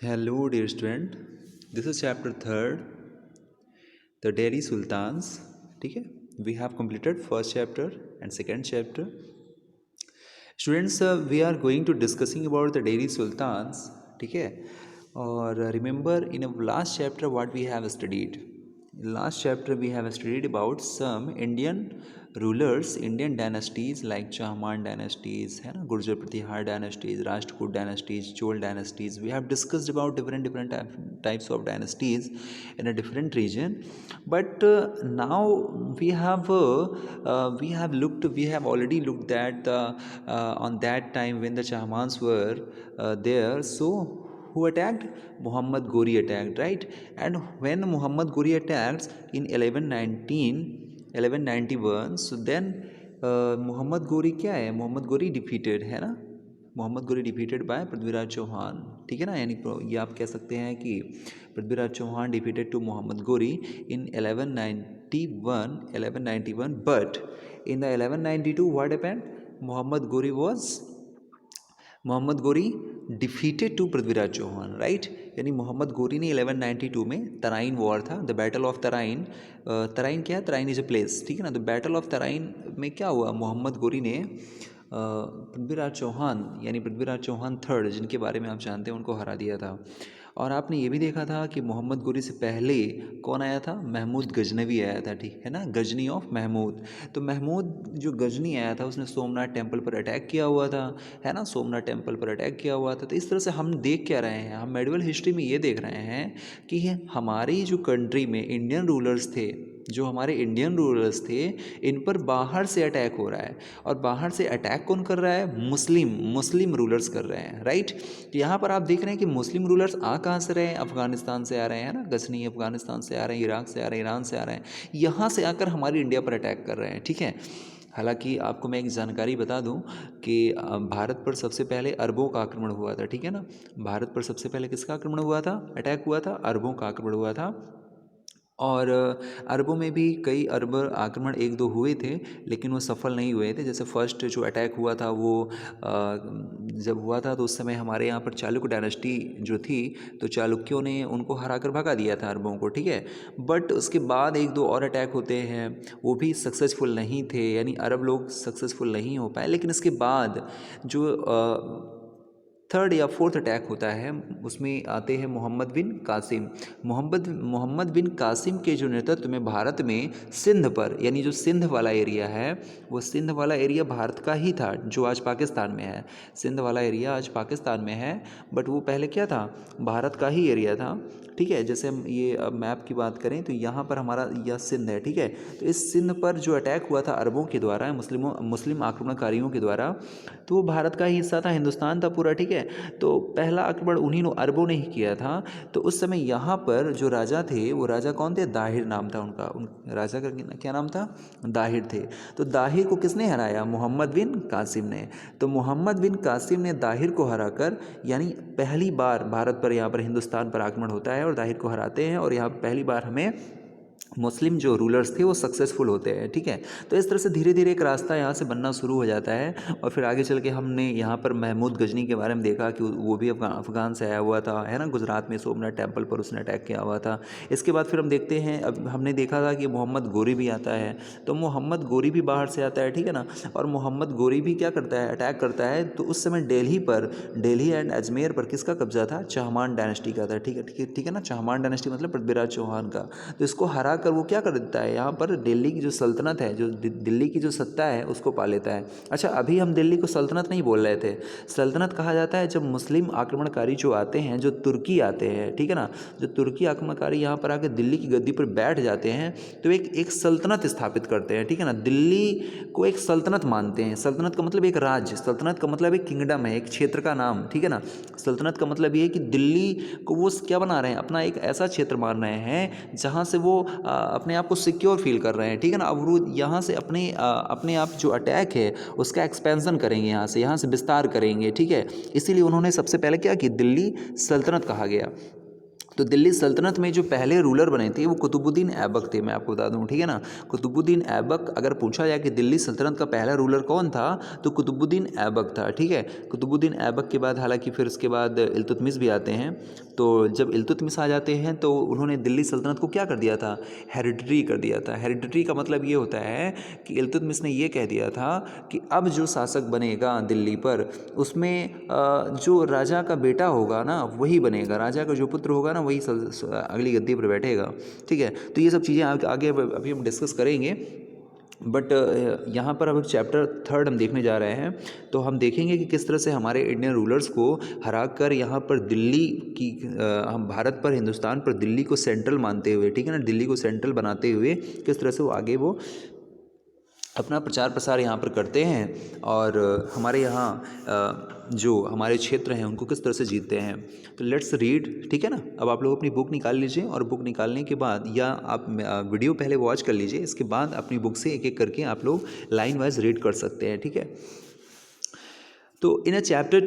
Hello, dear student. This is chapter third, the Delhi Sultans. ठीक है? We have completed first chapter and second chapter. Students, we are going to discussing about the Delhi Sultans. ठीक है? और remember in a last chapter what we have studied. In last chapter we have studied about some Indian rulers, Indian dynasties like Chahman dynasties, है ना, गुर्जर प्रतिहार dynasties, Rashtrakuta dynasties, Chola dynasties. We have discussed about different types of dynasties in a different region. But now we have already looked at on that time when the Chahmans were there. So who attacked? Muhammad Ghori attacked, right? And when Muhammad Ghori attacked in 1191, so then Mohammad Ghori क्या है? Mohammad Ghori defeated है ना, Mohammad Ghori defeated by Prithviraj Chauhan. ठीक है ना, यानी ये आप कह सकते हैं कि Prithviraj Chauhan defeated to Mohammad Ghori in 1191, but in the 1192 what happened? Mohammad Ghori defeated to Prithviraj Chauhan, right. यानी मोहम्मद गोरी ने 1192 में तराइन वॉर था, the battle of Tarain. Tarain क्या है? तराइन इज अ प्लेस, ठीक है ना. द बैटल ऑफ तराइन में क्या हुआ? मोहम्मद गोरी ने पृथ्वीराज चौहान यानी पृथ्वीराज चौहान थर्ड, जिनके बारे में आप जानते हैं, उनको हरा दिया था. और आपने ये भी देखा था कि मोहम्मद गोरी से पहले कौन आया था? महमूद गजनवी आया था, ठीक है ना, गजनी ऑफ महमूद. तो महमूद जो गजनी आया था उसने सोमनाथ टेम्पल पर अटैक किया हुआ था, है ना, सोमनाथ टेम्पल पर अटैक किया हुआ था. तो इस तरह से हम देख क्या रहे हैं? हम मेडिवल हिस्ट्री में ये देख रहे हैं कि हमारी जो कंट्री में इंडियन रूलर्स थे, जो हमारे इंडियन रूलर्स थे, इन पर बाहर से अटैक हो रहा है. और बाहर से अटैक कौन कर रहा है? मुस्लिम रूलर्स कर रहे हैं, राइट. तो यहाँ पर आप देख रहे हैं कि मुस्लिम रूलर्स आ कहाँ से रहे हैं? अफगानिस्तान से आ रहे हैं ना, गजनी अफगानिस्तान से आ रहे हैं, इराक से आ रहे हैं, ईरान से आ रहे हैं. यहाँ से आकर हमारी इंडिया पर अटैक कर रहे हैं, ठीक है. हालांकि आपको मैं एक जानकारी बता दूं कि भारत पर सबसे पहले अरबों का आक्रमण हुआ था, ठीक है ना. भारत पर सबसे पहले किसका आक्रमण हुआ था? अटैक हुआ था, अरबों का आक्रमण हुआ था. और अरबों में भी कई अरब आक्रमण एक दो हुए थे, लेकिन वो सफल नहीं हुए थे. जैसे फर्स्ट जो अटैक हुआ था वो जब हुआ था तो उस समय हमारे यहाँ पर चालुक्य डायनेस्टी जो थी, तो चालुक्यों ने उनको हरा कर भगा दिया था अरबों को, ठीक है. बट उसके बाद एक दो और अटैक होते हैं, वो भी सक्सेसफुल नहीं थे, यानी अरब लोग सक्सेसफुल नहीं हो पाए. लेकिन इसके बाद जो थर्ड या फोर्थ अटैक होता है, उसमें आते हैं मोहम्मद बिन कासिम. मोहम्मद बिन कासिम के जो नेतृत्व में भारत में सिंध पर, यानी जो सिंध वाला एरिया है, वो सिंध वाला एरिया भारत का ही था जो आज पाकिस्तान में है. सिंध वाला एरिया आज पाकिस्तान में है, बट वो पहले क्या था? भारत का ही एरिया था, ठीक है. जैसे हम ये मैप की बात करें तो यहाँ पर हमारा यह सिंध है, ठीक है. तो इस सिंध पर जो अटैक हुआ था अरबों के द्वारा, मुस्लिम आक्रमणकारियों के द्वारा, तो वो भारत का ही हिस्सा था, हिंदुस्तान था पूरा, ठीक है. तो पहला आक्रमण उन्हीं अरबों ने ही किया था. तो उस समय यहाँ पर जो राजा थे, वो राजा कौन थे? दाहिर नाम था उनका. उन राजा का क्या नाम था? दाहिर थे. तो दाहिर को किसने हराया? मोहम्मद बिन कासिम ने. तो मोहम्मद बिन कासिम ने दाहिर को हराकर, यानी पहली बार भारत पर, यहाँ पर हिंदुस्तान पर आक्रमण होता है और दाहिर को हराते हैं, और यहाँ पहली बार हमें मुस्लिम जो रूलर्स थे वो सक्सेसफुल होते हैं, ठीक है. तो इस तरह से धीरे धीरे एक रास्ता यहाँ से बनना शुरू हो जाता है. और फिर आगे चल के हमने यहाँ पर महमूद गजनी के बारे में देखा कि वो भी अफगान से आया हुआ था, है ना. गुजरात में सोमनाथ टेम्पल पर उसने अटैक किया हुआ था. इसके बाद फिर हम देखते हैं, अब हमने देखा था कि मोहम्मद गोरी भी आता है. तो मोहम्मद गोरी भी बाहर से आता है, ठीक है ना. और मोहम्मद गोरी भी क्या करता है? अटैक करता है. तो उस समय दिल्ली एंड अजमेर पर किसका कब्जा था? चहमान डायनेस्टी का था, ठीक है, ठीक है ना. चहमान डायनेस्टी मतलब पृथ्वीराज चौहान का. तो इसको हरा कर वो क्या कर देता है? यहाँ पर दिल्ली की जो सल्तनत है, जो दिल्ली की जो सत्ता है, उसको पा लेता है. अच्छा, अभी हम दिल्ली को सल्तनत नहीं बोल रहे थे. सल्तनत कहा जाता है जब मुस्लिम आक्रमणकारी जो आते हैं, जो तुर्की आते हैं, ठीक है ना, जो तुर्की आक्रमणकारी यहाँ पर आकर दिल्ली की गद्दी पर बैठ जाते हैं, तो एक सल्तनत स्थापित करते हैं, ठीक है ना. दिल्ली को एक सल्तनत मानते हैं. सल्तनत का मतलब एक राज्य, सल्तनत का मतलब एक किंगडम है, एक क्षेत्र का नाम, ठीक है ना. सल्तनत का मतलब ये है कि दिल्ली को वो क्या बना रहे हैं? अपना एक ऐसा क्षेत्र मान रहे हैं जहाँ से वो अपने आप को सिक्योर फील कर रहे हैं, ठीक है ना. अब वो यहाँ से अपने आप जो अटैक है उसका एक्सपेंशन करेंगे, यहाँ से विस्तार करेंगे, ठीक है. इसीलिए उन्होंने सबसे पहले क्या की? दिल्ली सल्तनत कहा गया. तो दिल्ली सल्तनत में जो पहले रूलर बने थे वो कुतुबुद्दीन ऐबक थे, मैं आपको बता दूं, ठीक है ना। कुतुबुद्दीन ऐबक, अगर पूछा जाए कि दिल्ली सल्तनत का पहला रूलर कौन था तो कुतुबुद्दीन ऐबक था, ठीक है। कुतुबुद्दीन ऐबक के बाद हालांकि फिर उसके बाद इल्तुतमिश भी आते हैं। तो जब इल्तुतमिश आ जाते हैं तो उन्होंने दिल्ली सल्तनत को क्या कर दिया था, हेरिडिटरी कर दिया था। हेरिडिटरी का मतलब ये होता है कि इल्तुतमिश ने ये कह दिया था कि अब जो शासक बनेगा दिल्ली पर उसमें जो राजा का बेटा होगा ना वही बनेगा, राजा का जो पुत्र होगा ना वही अगली गद्दी पर बैठेगा, ठीक है। तो ये सब चीज़ें आगे अभी हम डिस्कस करेंगे। बट यहाँ पर अब चैप्टर 3 हम देखने जा रहे हैं, तो हम देखेंगे कि किस तरह से हमारे इंडियन रूलर्स को हरा कर यहाँ पर दिल्ली की हम भारत पर, हिंदुस्तान पर दिल्ली को सेंट्रल मानते हुए, ठीक है ना, दिल्ली को सेंट्रल बनाते हुए किस तरह से वो आगे वो अपना प्रचार प्रसार यहाँ पर करते हैं और हमारे यहाँ जो हमारे क्षेत्र हैं उनको किस तरह से जीतते हैं। तो लेट्स रीड, ठीक है ना। अब आप लोग अपनी बुक निकाल लीजिए और बुक निकालने के बाद या आप वीडियो पहले वॉच कर लीजिए, इसके बाद अपनी बुक से एक एक करके आप लोग लाइन वाइज रीड कर सकते हैं, ठीक है। तो इन चैप्टर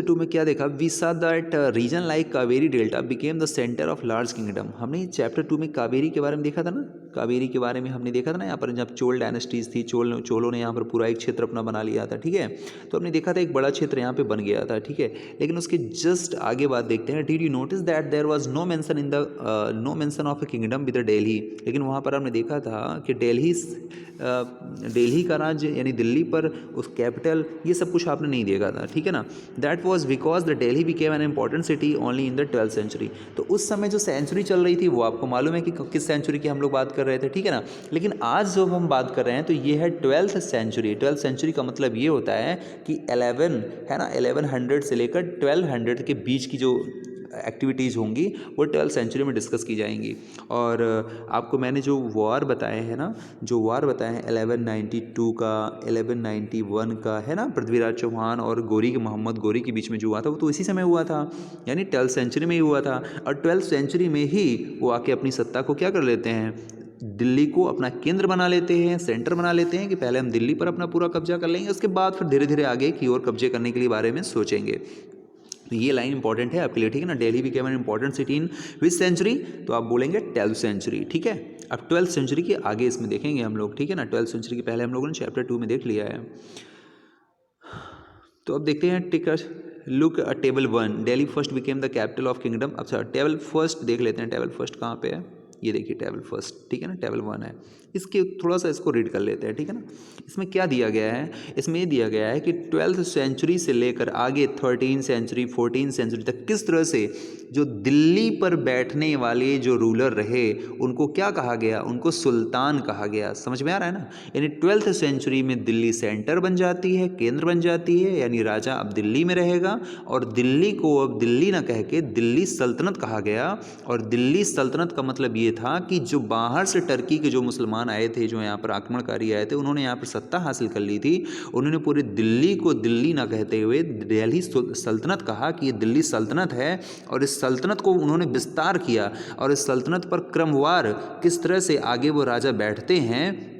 2 में क्या देखा, we saw that region like Kaveri delta became the centre of large kingdom. हमने चैप्टर 2 में कावेरी के बारे में देखा था ना, कावेरी के बारे में हमने देखा था ना, यहाँ पर जब चोल डायनेस्टीज थी, चोलों ने यहाँ पर पूरा एक क्षेत्र अपना बना लिया था, ठीक है। तो हमने देखा था एक बड़ा क्षेत्र यहाँ पे बन गया था, ठीक है। लेकिन उसके जस्ट आगे बात देखते हैं, did you notice that there was no mention of a kingdom with Delhi. लेकिन वहाँ पर हमने देखा था कि दिल्ली का राज्य यानी दिल्ली पर उस कैपिटल ये सब कुछ आपने नहीं देखा था, ठीक है ना। That was because the Delhi became an important city only in the 12th century. तो उस समय जो सेंचुरी चल रही थी वो आपको मालूम है कि किस सेंचुरी की हम लोग बात कर रहे थे, ठीक है ना। लेकिन आज जो हम बात कर रहे हैं तो ये है 12th सेंचुरी। 12th सेंचुरी का मतलब ये होता है कि 11 है ना, 1100 से लेकर 1200 के बीच की जो एक्टिविटीज़ होंगी वो 12th सेंचुरी में डिस्कस की जाएंगी। और आपको मैंने जो वार बताए हैं ना, जो वार बताए हैं 1192 का, 1191 का, है ना, पृथ्वीराज चौहान और मोहम्मद गोरी के बीच में जो हुआ था वो तो इसी समय हुआ था, यानी 12th सेंचुरी में ही हुआ था। और 12th सेंचुरी में ही वो आके अपनी सत्ता को क्या कर लेते हैं, दिल्ली को अपना केंद्र बना लेते हैं, सेंटर बना लेते हैं कि पहले हम दिल्ली पर अपना पूरा कब्जा कर लेंगे, उसके बाद फिर धीरे धीरे आगे की ओर कब्जे करने के लिए बारे में सोचेंगे। तो ये लाइन इंपॉर्टेंट है आपके लिए, ठीक है ना। Delhi became an important city in which century, तो आप बोलेंगे 12th सेंचुरी, ठीक है। अब 12th सेंचुरी के आगे इसमें देखेंगे हम लोग, ठीक है ना। 12th सेंचुरी के पहले हम लोगों ने चैप्टर 2 में देख लिया है। तो अब देखते हैं, take look table 1, Delhi first became the capital of kingdom. अच्छा, टेबल फर्स्ट देख लेते हैं, टेबल फर्स्ट कहाँ पे है, ये देखिए टेबल फर्स्ट, ठीक है ना, टेबल 1 है। इसके थोड़ा सा इसको रीड कर लेते हैं, ठीक है ना। इसमें क्या दिया गया है, इसमें ये दिया गया है कि 12th सेंचुरी से लेकर आगे 13th सेंचुरी 14th सेंचुरी तक किस तरह से जो दिल्ली पर बैठने वाले जो रूलर रहे उनको क्या कहा गया, उनको सुल्तान कहा गया। समझ में आ रहा है ना। यानी 12th सेंचुरी में दिल्ली सेंटर बन जाती है, केंद्र बन जाती है, यानी राजा अब दिल्ली में रहेगा और दिल्ली को अब दिल्ली ना कह के दिल्ली सल्तनत कहा गया। और दिल्ली सल्तनत का मतलब ये था कि जो बाहर से टर्की के जो मुसलमान आए थे, जो यहाँ पर आक्रमणकारी आए थे, उन्होंने यहाँ पर सत्ता हासिल कर ली थी। उन्होंने पूरे दिल्ली को दिल्ली ना कहते हुए दिल्ली सल्तनत कहा कि ये दिल्ली सल्तनत है, और इस सल्तनत को उन्होंने विस्तार किया। और इस सल्तनत पर क्रमवार किस तरह से आगे वो राजा बैठते हैं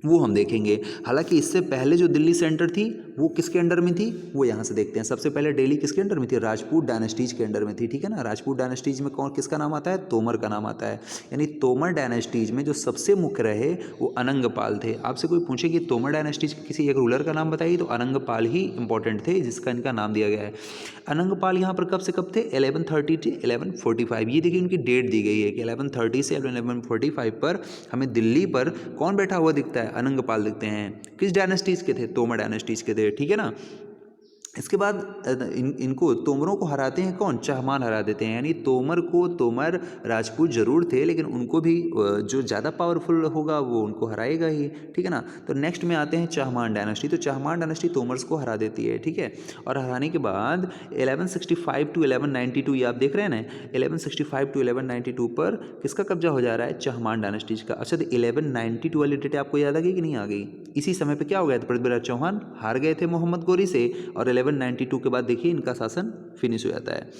वो हम देखेंगे। हालांकि इससे पहले जो दिल्ली सेंटर थी वो किसके अंडर में थी, वो यहाँ से देखते हैं। सबसे पहले दिल्ली किसके अंडर में थी, राजपूत डायनेस्टीज के अंडर में थी, ठीक है ना। राजपूत डायनेस्टीज में कौन किसका नाम आता है, तोमर का नाम आता है। यानी तोमर डायनेस्टीज में जो सबसे मुख्य रहे वो अनंगपाल थे। आपसे कोई पूछे कि तोमर डायनेस्टीज के किसी एक रूलर का नाम बताइए तो अनंगपाल ही इंपॉर्टेंट थे, जिसका इनका नाम दिया गया है। अनंगपाल यहाँ पर कब से कब थे, 1130 से 1145। ये देखिए उनकी डेट दी गई है कि 1130 से 1145 पर हमें दिल्ली पर कौन बैठा हुआ दिखता है, अनंगपाल दिखते हैं। किस डायनेस्टीज के थे, तोमर डायनेस्टीज के थे, ठीक है ना। इसके बाद इनको तोमरों को हराते हैं कौन, चहमान हरा देते हैं। यानी तोमर राजपूत जरूर थे, लेकिन उनको भी जो ज़्यादा पावरफुल होगा वो उनको हराएगा ही, ठीक है ना। तो नेक्स्ट में आते हैं चहमान डायनेस्टी। तो चहमान डायनेस्टी तोमर्स को हरा देती है, ठीक है। और हराने के बाद 1165 टू 1192, ये आप देख रहे हैं ना, 1165 टू 1192 पर किसका कब्जा हो जा रहा है, चहमान डायनेस्टीज का। अच्छा, तो 1192 वाली डेट आपको याद आ गई कि नहीं आ गई। इसी समय पे क्या हो गया था, पृथ्वीराज चौहान हार गए थे मोहम्मद गोरी से, और 1192 के बाद देखिए इनका शासन फिनिश हो जाता है।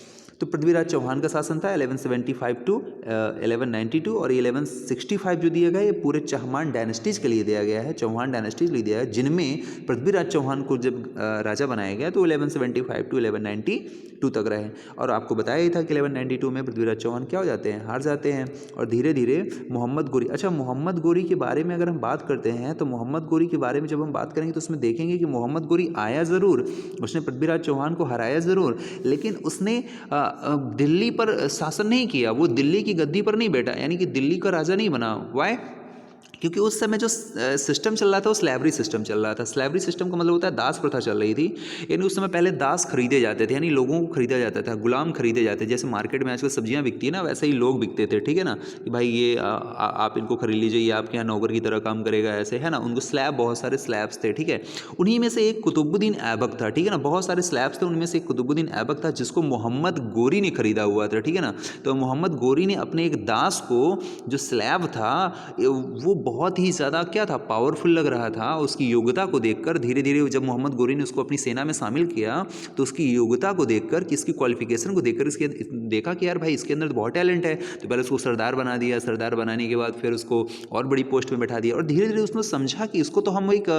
तो पृथ्वीराज चौहान का शासन था 1175 टू 1192, और 1165 जो दिया गया ये पूरे चहमान डायनेस्टीज के लिए दिया गया है, चौहान डायनेस्टीज के लिए दिया है, जिनमें पृथ्वीराज चौहान को जब राजा बनाया गया तो 1175 टू 1192 1192 तक रहे। और आपको बताया ही था कि 1192 में पृथ्वीराज चौहान क्या हो जाते हैं, हार जाते हैं। और धीरे धीरे मोहम्मद गोरी, अच्छा मोहम्मद गोरी के बारे में अगर हम बात करते हैं तो मोहम्मद गोरी के बारे में जब हम बात करेंगे तो उसमें देखेंगे कि मोहम्मद गोरी आया ज़रूर, उसने पृथ्वीराज चौहान को हराया ज़रूर, लेकिन उसने दिल्ली पर शासन नहीं किया, वो दिल्ली की गद्दी पर नहीं बैठा, यानी कि दिल्ली का राजा नहीं बना। वाई? क्योंकि उस समय जो सिस्टम चल रहा था वो स्लैवरी सिस्टम चल रहा था। स्लैवरी सिस्टम का मतलब होता है दास प्रथा चल रही थी, यानी उस समय पहले दास खरीदे जाते थे, यानी लोगों को खरीदा जाता था, गुलाम खरीदे जाते थे। जैसे मार्केट में आजकल सब्जियां बिकती है ना, वैसे ही लोग बिकते थे, ठीक है ना, कि भाई ये आप इनको खरीद लीजिए, ये आपके यहाँ नौकर की तरह काम करेगा, ऐसे है ना। उनको स्लैब, बहुत सारे स्लैब्स थे, ठीक है। उन्हीं में से एक कुतुबुद्दीन ऐबक था, ठीक है ना, बहुत सारे स्लैब्स थे, उनमें से एक कुतुबुद्दीन ऐबक था जिसको मोहम्मद गोरी ने खरीदा हुआ था, ठीक है ना। तो मोहम्मद गोरी ने अपने एक दास को, जो स्लैब था वो बहुत ही ज़्यादा क्या था, पावरफुल लग रहा था, उसकी योग्यता को देखकर धीरे धीरे जब मोहम्मद गोरी ने उसको अपनी सेना में शामिल किया तो उसकी योग्यता को देखकर, कि इसकी क्वालिफिकेशन को देखकर इसके देखा कि यार भाई इसके अंदर तो बहुत टैलेंट है, तो पहले उसको सरदार बना दिया, सरदार बनाने के बाद फिर उसको और बड़ी पोस्ट में बैठा दिया, और धीरे धीरे उसने समझा कि इसको तो हम एक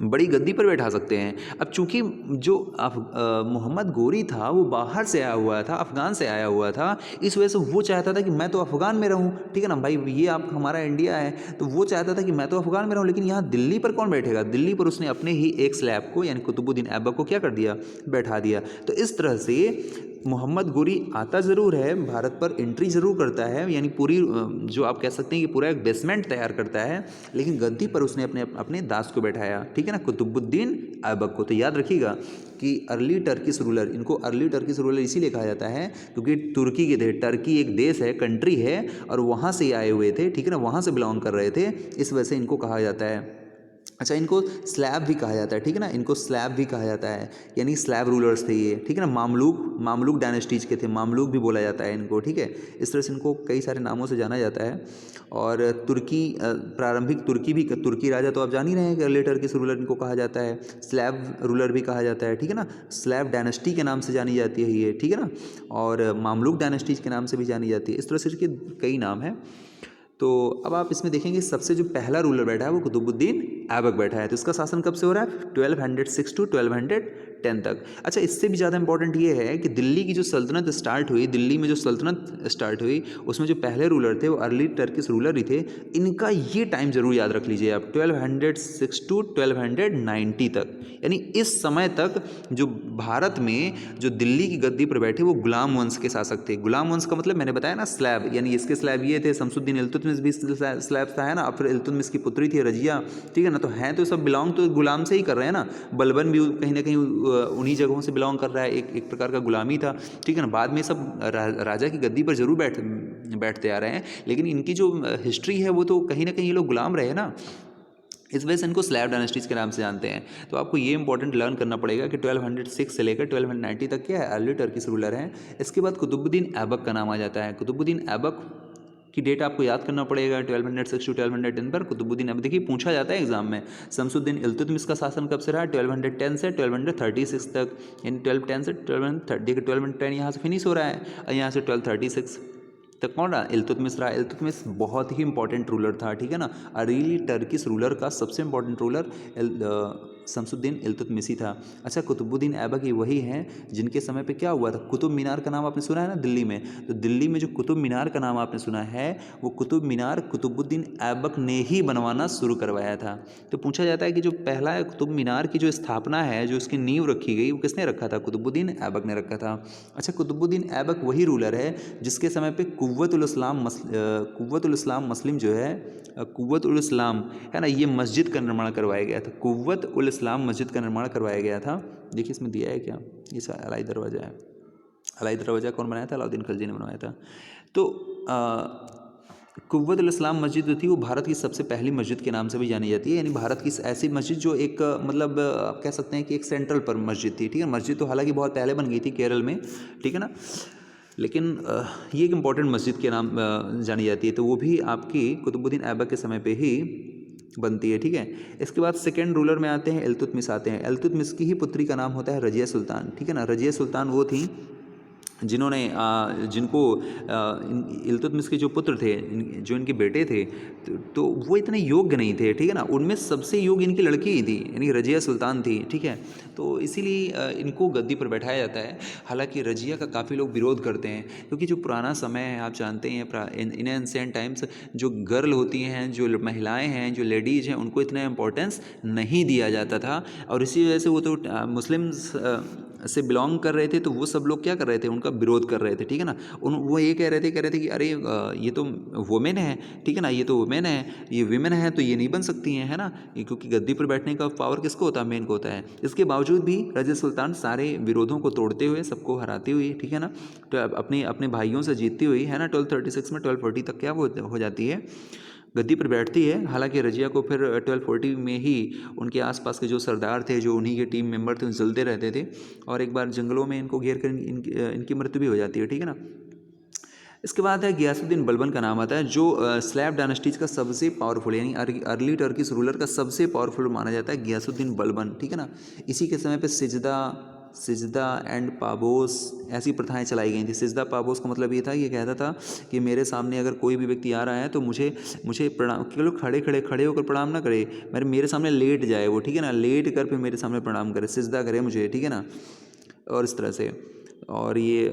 बड़ी गद्दी पर बैठा सकते हैं। अब चूंकि जो मोहम्मद गोरी था वो बाहर से आया हुआ था, अफ़गान से आया हुआ था, इस वजह से वो चाहता था कि मैं तो अफ़गान में रहूं, ठीक है ना भाई, ये आप हमारा इंडिया है, तो वो चाहता था कि मैं तो अफ़गान में रहूं, लेकिन यहाँ दिल्ली पर कौन बैठेगा। दिल्ली पर उसने अपने ही एक स्लैब को, यानी कुतुबुद्दीन ऐबक को क्या कर दिया, बैठा दिया। तो इस तरह से मोहम्मद गोरी आता ज़रूर है, भारत पर एंट्री ज़रूर करता है, यानी पूरी जो आप कह सकते हैं कि पूरा एक बेसमेंट तैयार करता है, लेकिन गद्दी पर उसने अपने अपने दास को बैठाया, ठीक है ना, कुतुबुद्दीन ऐबक को। तो याद रखिएगा कि अर्ली टर्किश रूलर, इनको अर्ली टर्किश रूलर इसीलिए कहा जाता है क्योंकि तुर्की के थे, टर्की एक देश है, कंट्री है, और वहाँ से आए हुए थे, ठीक है ना, वहाँ से बिलोंग कर रहे थे, इस वजह से इनको कहा जाता है। अच्छा, इनको स्लैब भी कहा जाता है, ठीक है ना, इनको स्लैब भी कहा जाता है, यानी स्लैब रूलर्स थे ये, ठीक है ना। मामलुक डायनेस्टीज के थे, मामलुक भी बोला जाता है इनको, ठीक है। इस तरह से इनको कई सारे नामों से जाना जाता है। और तुर्की, प्रारंभिक तुर्की राजा तो आप जान ही रहे हैं कि अर्ली टर्किश रूलर इनको कहा जाता है, स्लैब रूलर भी कहा जाता है, ठीक है ना। स्लैब डायनेस्टी के नाम से जानी जाती है ये, ठीक है ना, और मामलुक डायनेस्टीज के नाम से भी जानी जाती है। इस तरह से इसके कई नाम हैं। तो अब आप इसमें देखेंगे सबसे जो पहला रूलर बैठा है वो कुतुबुद्दीन ऐबक बैठा है। तो इसका शासन कब से हो रहा है, 1206 टू 1210 तक। अच्छा, इससे भी ज़्यादा इंपॉर्टेंट ये है कि दिल्ली की जो सल्तनत स्टार्ट हुई, दिल्ली में जो सल्तनत स्टार्ट हुई, उसमें जो पहले रूलर थे वो अर्ली टर्किश रूलर ही थे। इनका ये टाइम जरूर याद रख लीजिए आप, 1206 टू 1290 तक, यानी इस समय तक जो भारत में जो दिल्ली की गद्दी पर बैठे वो गुलाम वंश के शासक थे। गुलाम वंश का मतलब मैंने बताया ना, स्लैब, यानी इसके स्लैब ये थे, शमसुद्दीन इल्तुतमिश भी स्लैब था, है ना, फिर इल्तुतमिश की पुत्री थी रजिया, ठीक है ना। तो हैं तो सब बिलोंग तो गुलाम से ही कर रहे हैं ना। बलबन भी कहीं ना कहीं उन्हीं जगहों से बिलोंग कर रहा है, एक प्रकार का गुलामी था, ठीक है ना। बाद में सब राजा की गद्दी पर जरूर बैठते आ रहे हैं, लेकिन इनकी जो हिस्ट्री है वो तो कहीं ना कहीं ये लोग गुलाम रहे ना, इस वजह से इनको स्लैब डायनेस्टीज के नाम से जानते हैं। तो आपको ये इंपॉर्टेंट लर्न करना पड़ेगा कि 1206 से लेकर 1290 तक क्या है, अर्ली टर्किश रूलर हैं। इसके बाद कुतुबुद्दीन ऐबक का नाम आ जाता है। कुतुबुद्दीन ऐबक की डेट आपको याद करना पड़ेगा, 1206 टू 1210 पर कुतुबुद्दीन ऐबक। देखिए पूछा जाता है एग्जाम में, शमसुद्दीन इल्तुतमिश का शासन कब से रहा, 1210 से 1236 तक, यानी 1210 से 1230। देखिए 1210 यहाँ से फिनिश हो रहा है, और यहाँ से 1236 तक कौन रहा, इल्तुतमिश रहा। इल्तुतमिश बहुत ही इंपॉर्टेंट रूलर था, ठीक है ना। अर्ली टर्किश रूलर का सबसे इंपॉर्टेंट रूलर शमसुद्दीन इल्तुतमिश ही था। अच्छा, कुतुबुद्दीन ऐबक ये वही हैं जिनके समय पे क्या हुआ था, कुतुब मीनार का नाम आपने सुना है ना दिल्ली में, तो दिल्ली में जो कुतुब मीनार का नाम आपने सुना है वो कुतुब मीनार कुतुबुद्दीन ऐबक ने ही बनवाना शुरू करवाया था। तो पूछा जाता है कि जो पहला कुतुब मीनार की जो स्थापना है, जो उसकी नींव रखी गई, वो किसने रखा था, कुतुबुद्दीन ऐबक ने रखा था। अच्छा, कुतुबुद्दीन ऐबक वही रूलर है जिसके समय पे कुव्वतुल इस्लाम मुस्लिम जो है, कुव्वतुल इस्लाम है ना, ये मस्जिद का निर्माण करवाया गया था। कुव्वतुल इस्लाम मस्जिद का निर्माण करवाया गया था। देखिए इसमें दिया है क्या, ये अलाई दरवाज़ा है। अलाई दरवाज़ा कौन बनाया था, अलाउद्दीन खिलजी ने बनवाया था। तो कुव्वतुल इस्लाम मस्जिद जो थी वो भारत की सबसे पहली मस्जिद के नाम से भी जानी जाती है, यानी भारत की ऐसी मस्जिद जो एक मतलब आप कह सकते हैं कि एक सेंट्रल पर मस्जिद थी, ठीक है। मस्जिद तो हालांकि बहुत पहले बन गई थी केरल में, ठीक है ना, लेकिन ये एक इम्पॉर्टेंट मस्जिद के नाम जानी जाती है। तो वो भी आपकी कुतुबुद्दीन ऐबक के समय पे ही बनती है, ठीक है। इसके बाद सेकेंड रूलर में आते हैं, इल्तुतमिश आते हैं। इल्तुतमिश की ही पुत्री का नाम होता है रजिया सुल्तान, ठीक है ना। रजिया सुल्तान वो थी जिन्होंने जिनको इल्तुतमिश के जो पुत्र थे, जो इनके बेटे थे, तो वो इतने योग्य नहीं थे, ठीक है ना। उनमें सबसे योग्य इनकी लड़की ही थी, यानी रजिया सुल्तान थी, ठीक है। तो इसीलिए इनको गद्दी पर बैठाया जाता है। हालांकि रजिया का काफ़ी लोग विरोध करते हैं, क्योंकि जो पुराना समय है आप जानते हैं, इन एंशिएंट टाइम्स जो गर्ल होती हैं, जो महिलाएं हैं, जो लेडीज़ हैं, उनको इतना इम्पोर्टेंस नहीं दिया जाता था। और इसी वजह से वो तो मुस्लिम्स से बिलोंग कर रहे थे, तो वो सब लोग क्या कर रहे थे, उनका विरोध कर रहे थे, ठीक है ना। वो ये कह रहे थे कि अरे ये तो वुमेन है, ठीक है ना, ये तो वुमेन है, ये विमेन है, तो ये नहीं बन सकती हैं, है ना। क्योंकि गद्दी पर बैठने का पावर किसको होता है, मेन को होता है। इसके बावजूद भी रजिया सुल्तान सारे विरोधों को तोड़ते हुए, सबको हराते हुए, ठीक है ना, तो अपने अपने भाइयों से जीतती हुई, है ना, 1236 में 1240 तक क्या हो जाती है, गद्दी पर बैठती है। हालांकि रजिया को फिर 1240 में ही उनके आसपास के जो सरदार थे, जो उन्हीं के टीम मेंबर थे, जलते रहते थे, और एक बार जंगलों में इनको घेर कर इनकी मृत्यु भी हो जाती है, ठीक है ना। इसके बाद है गियासुद्दीन बलबन का नाम आता है, जो स्लैब डायनेस्टीज का सबसे पावरफुल, यानी अर्ली टर्किश रूलर का सबसे पावरफुल माना जाता है गियासुद्दीन बलबन, ठीक है ना। इसी के समय पे सिजदा एंड पाबोस ऐसी प्रथाएं चलाई गई थी। सिजदा पाबोस का मतलब ये था, ये कहता था कि मेरे सामने अगर कोई भी व्यक्ति आ रहा है तो मुझे मुझे प्रणाम, केवल खड़े होकर प्रणाम ना करे, मेरे सामने लेट जाए वो, ठीक है ना, लेट कर फिर मेरे सामने प्रणाम करे, सिजदा करे मुझे, ठीक है ना, और इस तरह से। और ये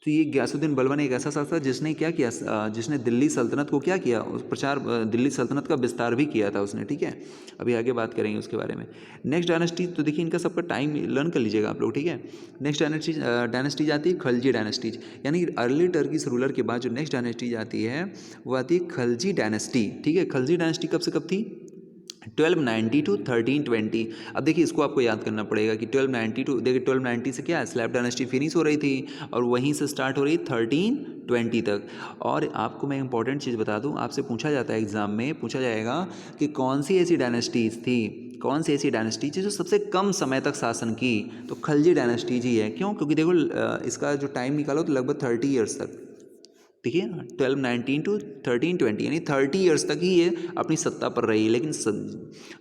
तो ये गियासुद्दीन बलबन एक ऐसा शासक जिसने क्या किया, जिसने दिल्ली सल्तनत को क्या किया, उस प्रचार, दिल्ली सल्तनत का विस्तार भी किया था उसने, ठीक है। अभी आगे बात करेंगे उसके बारे में। नेक्स्ट डायनेस्टी, तो देखिए इनका सबका टाइम लर्न कर लीजिएगा आप लोग, ठीक है। नेक्स्ट डायनेस्टी जाती है खलजी डायनेस्टीज, यानी अर्ली टर्किश रूलर के बाद जो नेक्स्ट डायनेस्टी आती है वो आती है खलजी डायनेस्टी, ठीक है। खलजी डायनेस्टी कब से कब थी, 1290 टू 1320। अब देखिए इसको आपको याद करना पड़ेगा कि 1290 टू, देखिए 1290 से क्या है, स्लैब डायनेस्टी फिनिश हो रही थी, और वहीं से स्टार्ट हो रही 1320 तक। और आपको मैं इंपॉर्टेंट चीज़ बता दूं, आपसे पूछा जाता है एग्जाम में, पूछा जाएगा कि कौन सी ऐसी डायनेस्टीज थी, कौन सी ऐसी डायनेस्टी थी जो सबसे कम समय तक शासन की, तो खलजी डायनेस्टीज ही है। क्यों, क्योंकि देखो इसका जो टाइम निकालो तो लगभग 30 ईयर्स तक, ठीक है, 1219 टू 1320, यानी 30 ईयर्स तक ही ये अपनी सत्ता पर रही, लेकिन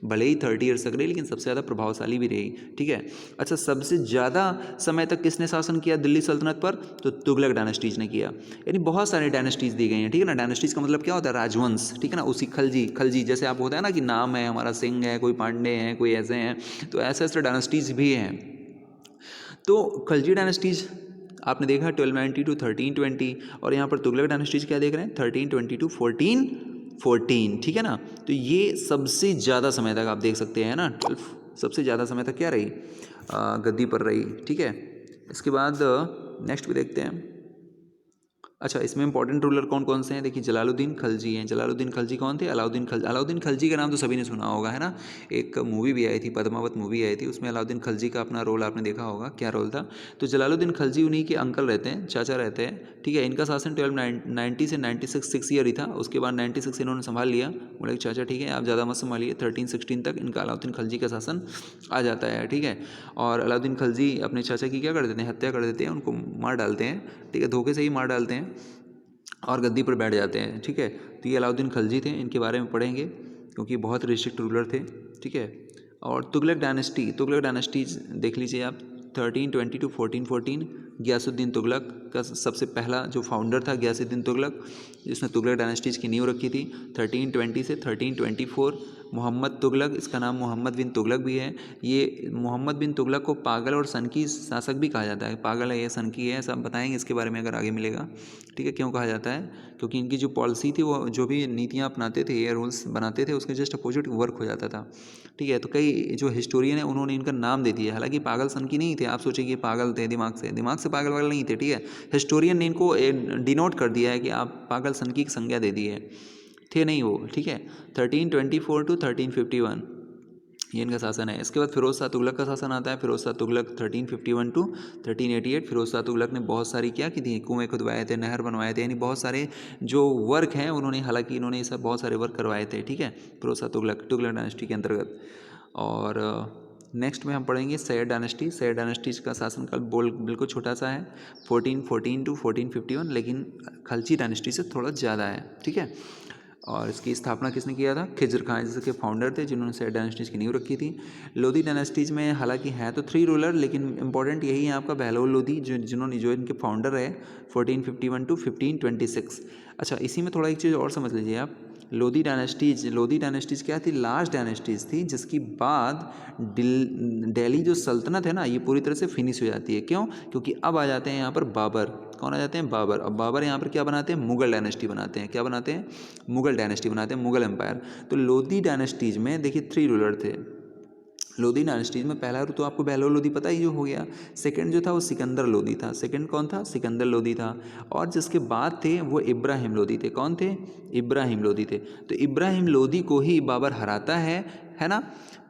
भले ही 30 ईयर्स तक रही, लेकिन सबसे ज़्यादा प्रभावशाली भी रही, ठीक है। अच्छा, सबसे ज़्यादा समय तक किसने शासन किया दिल्ली सल्तनत पर, तो तुगलक डायनेस्टीज ने किया। यानी बहुत सारे डायनेस्टीज दी गई हैं, ठीक है ना। डायनेस्टीज का मतलब क्या होता है, राजवंश, ठीक है ना। उसी खलजी जैसे आप होता है ना कि नाम है हमारा सिंह है, कोई पांडे हैं, कोई ऐसे हैं, तो ऐसे ऐसे डायनेस्टीज भी हैं। तो खलजी डायनेस्टीज आपने देखा 1290 टू 1320, और यहाँ पर तुगलक डायनेस्टीज क्या देख रहे हैं, 1320 टू 1414, ठीक है ना। तो ये सबसे ज़्यादा समय तक आप देख सकते हैं ना, 12 सबसे ज़्यादा समय तक क्या रही, गद्दी पर रही, ठीक है। इसके बाद नेक्स्ट भी देखते हैं। अच्छा, इसमें इंपॉर्टेंट रूलर कौन कौन से हैं, देखिए जलालुद्दीन खलजी हैं। जलालुद्दीन खलजी कौन थे, अलाउद्दीन खलजी का नाम तो सभी ने सुना होगा, है ना। एक मूवी भी आई थी, पद्मावत मूवी आई थी, उसमें अलाउद्दीन खलजी का अपना रोल आपने देखा होगा, क्या रोल था। तो जलालुद्दीन खलजी उन्हीं के अंकल रहते हैं, चाचा रहते हैं, ठीक है। इनका शासन 1290 से 96 ईयर ही था, उसके बाद 96 इन्होंने संभाल लिया, बोले चाचा ठीक है आप ज़्यादा मत संभालिए, 1316 तक इनका अलाउद्दीन खलजी का शासन आ जाता है, ठीक है। और अलाउद्दीन खलजी अपने चाचा की क्या कर देते हैं, हत्या कर देते हैं, उनको मार डालते हैं, ठीक है, धोखे से ही मार डालते हैं, और गद्दी पर बैठ जाते हैं, ठीक है। तो ये अलाउद्दीन खलजी थे, इनके बारे में पढ़ेंगे क्योंकि बहुत रिस्ट्रिक्ट रूलर थे, ठीक है। और तुगलक डायनेस्टी देख लीजिए आप, 1320 टू 1414। गियासुद्दीन तुगलक का सबसे पहला जो फाउंडर था गियासुद्दीन तुगलक, जिसने तुगलक डायनेस्टीज की नींव रखी थी। 1320 से 1324। मोहम्मद तुगलक, इसका नाम मोहम्मद बिन तुगलक भी है। ये मोहम्मद बिन तुगलक को पागल और सनकी शासक भी कहा जाता है, पागल है ये, सनकी है, सब बताएंगे इसके बारे में अगर आगे मिलेगा, ठीक है। क्यों कहा जाता है, क्योंकि इनकी जो पॉलिसी थी, वो जो भी नीतियाँ अपनाते थे या रूल्स बनाते थे, उसके जस्ट अपोजिट वर्क हो जाता था, ठीक है। तो कई जो हिस्टोरियन है उन्होंने इनका नाम दे दिया, हालांकि पागल सनकी नहीं थे, आप सोचिए कि पागल थे, दिमाग से पागल वागल नहीं थे, ठीक है। हिस्टोरियन ने इनको डिनोट कर दिया है कि आप पागल सनकी की संज्ञा दे दी है, थे नहीं वो, ठीक है। 1324 टू 1351 ये इनका शासन है। इसके बाद फिरोज शाह तुगलक का शासन आता है। फिरोज शाह तुगलक 1351 टू 1388। फिरोज शाह तुगलक ने बहुत सारी क्या की थी, कुएँ खुदवाए थे, नहर बनवाए थे, यानी बहुत सारे जो वर्क हैं उन्होंने, हालांकि इन्होंने ये सब बहुत सारे वर्क करवाए थे, ठीक है, फिरोज शाह तुगलक डायनेस्टी के अंतर्गत। और नेक्स्ट में हम पढ़ेंगे सैयद डायनेस्टी। सैयद डायनेस्टी का शासनकाल बिल्कुल छोटा सा है, 1414 टू 1451, लेकिन खलजी डायनेस्टी से थोड़ा ज़्यादा है, ठीक है। और इसकी स्थापना किसने किया था? खिज्र खान जिसके फाउंडर थे, जिन्होंने सैयद डायनेस्टीज की नींव रखी थी। लोधी डायनेस्टीज में हालांकि हैं तो 3 रूलर, लेकिन इंपॉर्टेंट यही है आपका बहलोल लोधी, जो इनके फाउंडर है 1451 टू 1526। अच्छा, इसी में थोड़ा एक चीज़ और समझ लीजिए आप। लोधी डायनेस्टीज क्या थी? लास्ट डायनेस्टीज थी जिसकी बाद दिल्ली जो सल्तनत है ना, ये पूरी तरह से फिनिश हो जाती है। क्यों? क्योंकि अब आ जाते हैं यहाँ पर बाबर। कौन आ जाते हैं? बाबर। अब बाबर यहाँ पर क्या बनाते हैं? मुगल डायनेस्टी बनाते हैं। क्या बनाते हैं? मुगल डायनेस्टी बनाते हैं, मुगल एम्पायर। तो लोधी डायनेस्टीज में देखिए 3 रूलर थे। लोधी डायनेस्टीज में पहला तो आपको बहलोल लोधी पता ही जो हो गया। सेकंड जो था वो सिकंदर लोधी था। सेकंड कौन था? सिकंदर लोधी था। और जिसके बाद थे वो इब्राहिम लोधी थे। कौन थे? इब्राहिम लोधी थे। तो इब्राहिम लोधी को ही बाबर हराता है ना।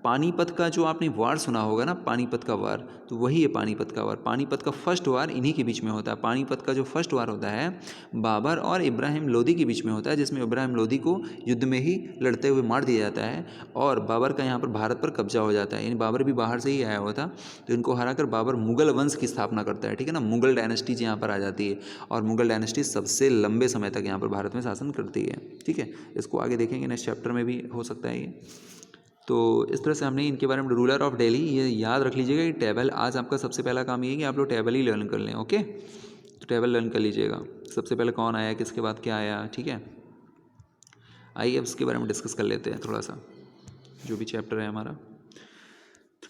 पानीपत का जो आपने वार सुना होगा ना, पानीपत का वार, तो वही है पानीपत का वार। पानीपत का फर्स्ट वार इन्हीं के बीच में होता है। पानीपत का जो फर्स्ट वार होता है बाबर और इब्राहिम लोधी के बीच में होता है, जिसमें इब्राहिम लोधी को युद्ध में ही लड़ते हुए मार दिया जाता है और बाबर का यहाँ पर भारत पर कब्जा हो जाता है। यानी बाबर भी बाहर से ही आया हुआ था, तो इनको हराकर बाबर मुगल वंश की स्थापना करता है। ठीक है ना, मुगल डायनेस्टीज यहाँ पर आ जाती है और मुगल डायनेस्टी सबसे लंबे समय तक यहाँ पर भारत में शासन करती है। ठीक है, इसको आगे देखेंगे, नेक्स्ट चैप्टर में भी हो सकता है ये। तो इस तरह से हमने इनके बारे में, रूलर ऑफ दिल्ली, ये याद रख लीजिएगा कि टेबल, आज आपका सबसे पहला काम ये है कि आप लोग टेबल ही लर्न कर लें। ओके, तो टेबल लर्न कर लीजिएगा, सबसे पहले कौन आया, किसके बाद क्या आया। ठीक है, आइए अब इसके बारे में डिस्कस कर लेते हैं थोड़ा सा, जो भी चैप्टर है हमारा।